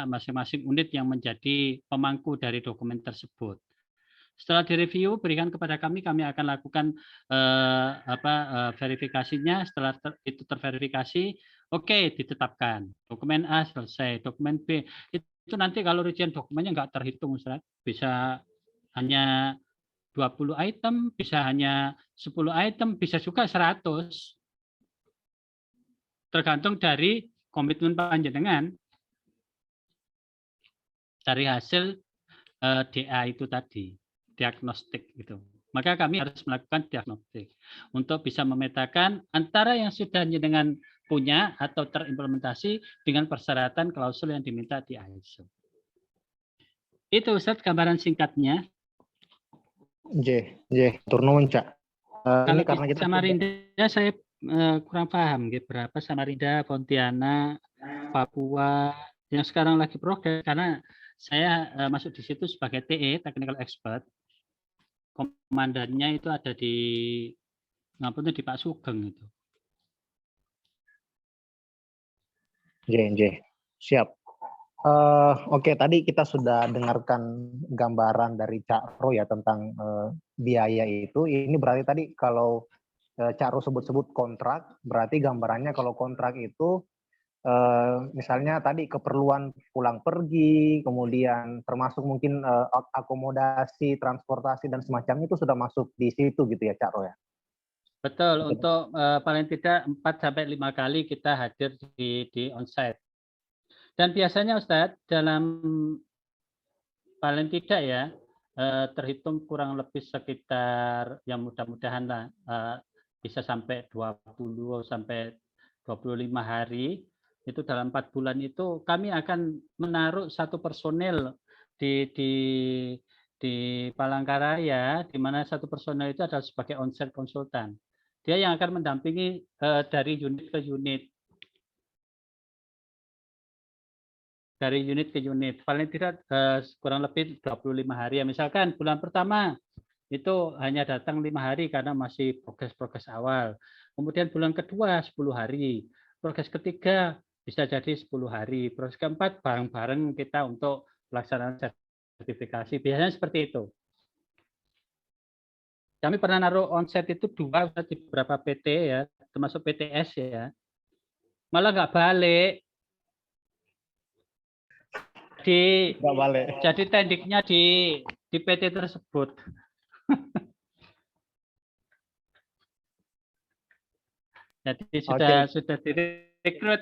masing-masing unit yang menjadi pemangku dari dokumen tersebut. Setelah direview, berikan kepada kami akan lakukan verifikasinya. Setelah itu terverifikasi, oke, ditetapkan. Dokumen A selesai, dokumen B itu nanti kalau rincian dokumennya nggak terhitung, Ustaz. Bisa hanya 20 item, bisa hanya 10 item, bisa juga 100. Tergantung dari komitmen panjenengan. Dari hasil DA itu tadi, diagnostik itu. Maka kami harus melakukan diagnostik untuk bisa memetakan antara yang sudah jenengan punya atau terimplementasi dengan persyaratan klausul yang diminta di ISO. Itu Ustadz gambaran singkatnya. Tur nuwun, Cak. Kalau Ini di karena kita Samarinda saya kurang paham gitu, berapa Samarinda, Pontianak, Papua yang sekarang lagi progres karena saya masuk di situ sebagai TE, technical expert. Komandannya itu ada di ngapunten di Pak Sugeng itu. Siap. Oke, tadi kita sudah dengarkan gambaran dari Cak Ro ya tentang biaya itu. Ini berarti tadi kalau Cak Ro sebut-sebut kontrak, berarti gambarannya kalau kontrak itu misalnya tadi keperluan pulang pergi, kemudian termasuk mungkin akomodasi, transportasi dan semacamnya itu sudah masuk di situ gitu ya Cak Ro ya. Betul, untuk paling tidak 4-5 kali kita hadir di onsite. Dan biasanya Ustadz dalam paling tidak ya terhitung kurang lebih sekitar yang mudah-mudahan lah bisa sampai 20 sampai 25 hari itu dalam 4 bulan itu kami akan menaruh satu personel di Palangkaraya di mana satu personel itu adalah sebagai onsite konsultan. Dia yang akan mendampingi dari unit ke unit. Dari unit ke unit, paling tidak kurang lebih 25 hari ya. Misalkan bulan pertama itu hanya datang 5 hari karena masih progres awal. Kemudian bulan kedua 10 hari. Progres ketiga bisa jadi 10 hari. Progres keempat bareng-bareng kita untuk pelaksanaan sertifikasi. Biasanya seperti itu. Kami pernah naruh onset itu 2 di beberapa PT ya, termasuk PTS ya. Malah nggak balik. Jadi tendiknya di PT tersebut. Jadi sudah direkrut.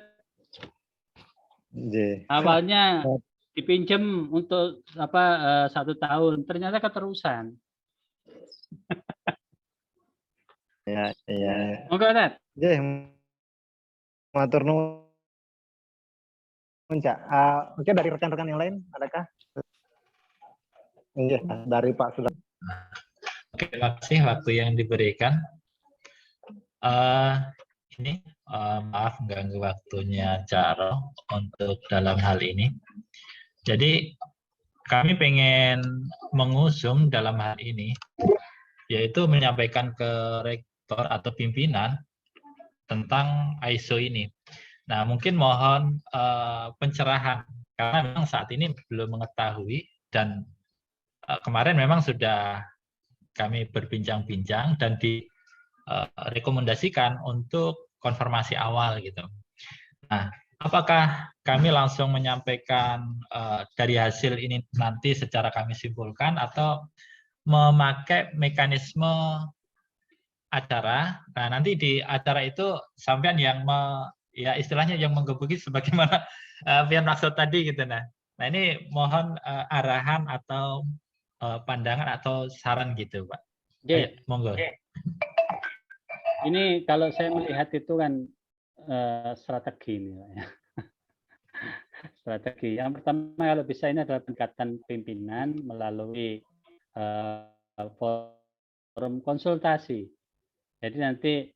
Awalnya dipinjam untuk 1 tahun, ternyata keterusan. Ya. Monggo, Tat. Matur nuwun. Oke, dari rekan-rekan yang lain adakah? Dari Pak Sudah. Oke, terima kasih waktu yang diberikan. Ini maaf mengganggu waktunya Cak Ro untuk dalam hal ini. Jadi kami pengen mengusung dalam hal ini, yaitu menyampaikan ke rektor atau pimpinan tentang ISO ini. Nah, mungkin mohon pencerahan karena memang saat ini belum mengetahui dan kemarin memang sudah kami berbincang-bincang dan direkomendasikan untuk konfirmasi awal gitu. Nah, apakah kami langsung menyampaikan dari hasil ini nanti secara kami simpulkan atau memakai mekanisme acara? Nah, nanti di acara itu sampean yang ya istilahnya yang menggebuki sebagaimana Pian maksud tadi gitu. Nah ini mohon arahan atau pandangan atau saran gitu Pak. Ayo, monggo. Ini kalau saya melihat itu kan strategi ini ya. Strategi yang pertama kalau bisa ini adalah peningkatan pimpinan melalui forum konsultasi. Jadi nanti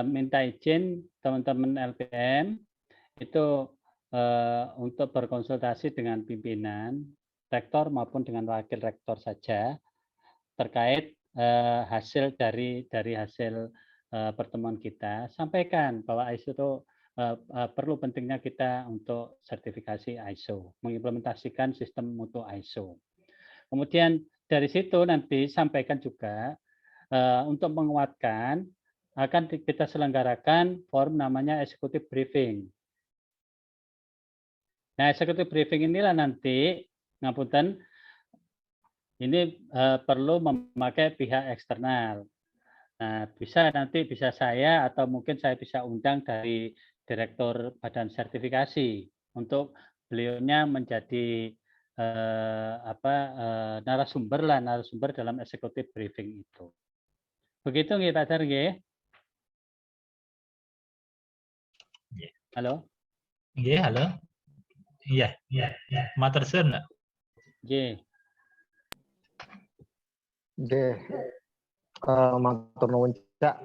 minta izin teman-teman LPM itu untuk berkonsultasi dengan pimpinan, rektor maupun dengan wakil rektor saja terkait hasil dari hasil pertemuan kita. Sampaikan bahwa ISO itu perlu pentingnya kita untuk sertifikasi ISO, mengimplementasikan sistem mutu ISO. Kemudian dari situ nanti sampaikan juga untuk menguatkan akan kita selenggarakan forum namanya executive briefing. Nah, executive briefing inilah nanti ngapunten ini perlu memakai pihak eksternal. Nah, bisa saya atau mungkin saya bisa undang dari Direktur Badan Sertifikasi untuk beliaunya menjadi narasumber dalam executive briefing itu. Begitu nggih Pak Dar nggih? Halo? Iya, halo. Iya. Matur suwun. J. Matur nuwun Cak.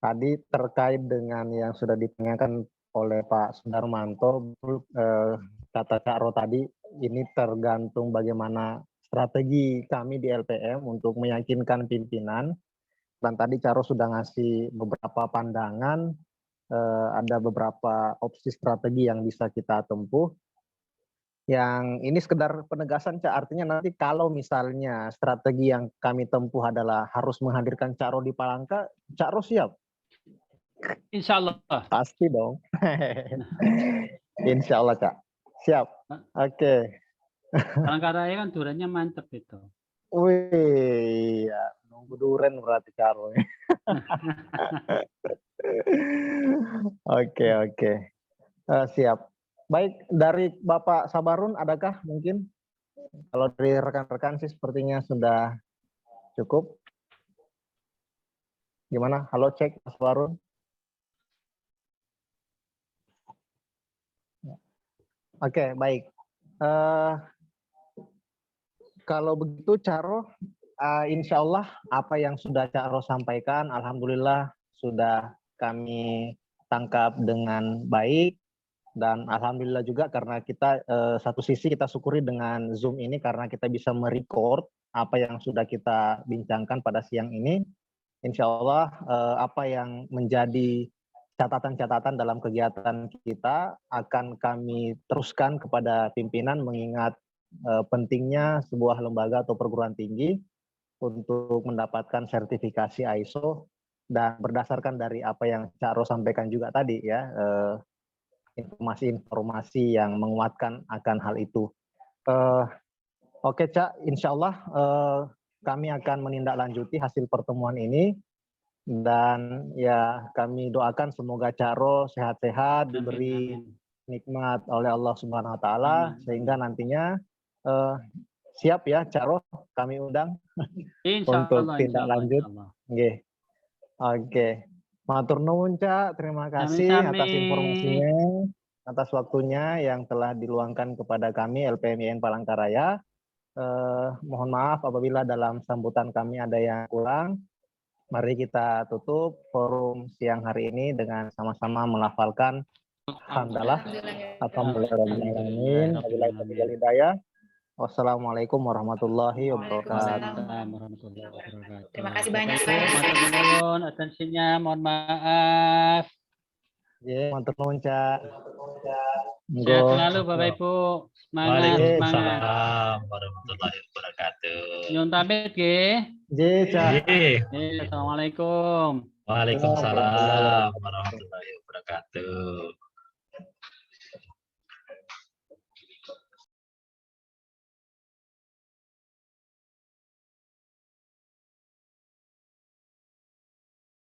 Tadi terkait dengan yang sudah ditanyakan oleh Pak Sudarmanto, betul, kata Cak Ro tadi, ini tergantung bagaimana strategi kami di LPM untuk meyakinkan pimpinan. Dan tadi Cak Ro sudah ngasih beberapa pandangan, ada beberapa opsi strategi yang bisa kita tempuh. Yang ini sekedar penegasan Cak, artinya nanti kalau misalnya strategi yang kami tempuh adalah harus menghadirkan Cak Ro di Palangka, Cak Ro siap? Insya Allah. Pasti dong. Insya Allah Kak. Siap. Oke. Palangkaraya kan duriannya mantep itu. Wih, ya. Nunggu duren berarti Cak Ro. Oke. Siap. Baik, dari Bapak Sabarun adakah mungkin? Kalau dari rekan-rekan sih sepertinya sudah cukup. Gimana? Halo, cek Mas Sabarun. Oke, baik. Kalau begitu Cak Ro, insya Allah apa yang sudah Cak Ro sampaikan, alhamdulillah sudah kami tangkap dengan baik. Dan alhamdulillah juga karena kita satu sisi kita syukuri dengan Zoom ini karena kita bisa merecord apa yang sudah kita bincangkan pada siang ini. Insya Allah apa yang menjadi catatan-catatan dalam kegiatan kita akan kami teruskan kepada pimpinan mengingat pentingnya sebuah lembaga atau perguruan tinggi untuk mendapatkan sertifikasi ISO dan berdasarkan dari apa yang Cak Ro sampaikan juga tadi ya, informasi-informasi yang menguatkan akan hal itu. Oke Cak, insya Allah kami akan menindaklanjuti hasil pertemuan ini dan ya kami doakan semoga Cak Ro sehat-sehat, diberi nikmat oleh Allah Subhanahu Wa Taala sehingga nantinya siap ya Cak Ro, kami undang untuk tindak lanjut. Oke. Matur nuwun Cak, terima kasih atas informasinya, atas waktunya yang telah diluangkan kepada kami LPM IAIN Palangkaraya. Mohon maaf apabila dalam sambutan kami ada yang kurang. Mari kita tutup forum siang hari ini dengan sama-sama melafalkan hamdalah. Alhamdulillahirobbilalamin. Wabillahi hidayah. Wassalamualaikum warahmatullahi wabarakatuh. Terima kasih banyak. Matur nuwun atensinya, mohon maaf. Ya, matur nuwun Cak. Sehat selalu Bapak Ibu. Semangat. Waalaikumsalam warahmatullahi wabarakatuh. Nyun pamit nggih. Nggih, Cak. Assalamualaikum. Waalaikumsalam warahmatullahi wabarakatuh.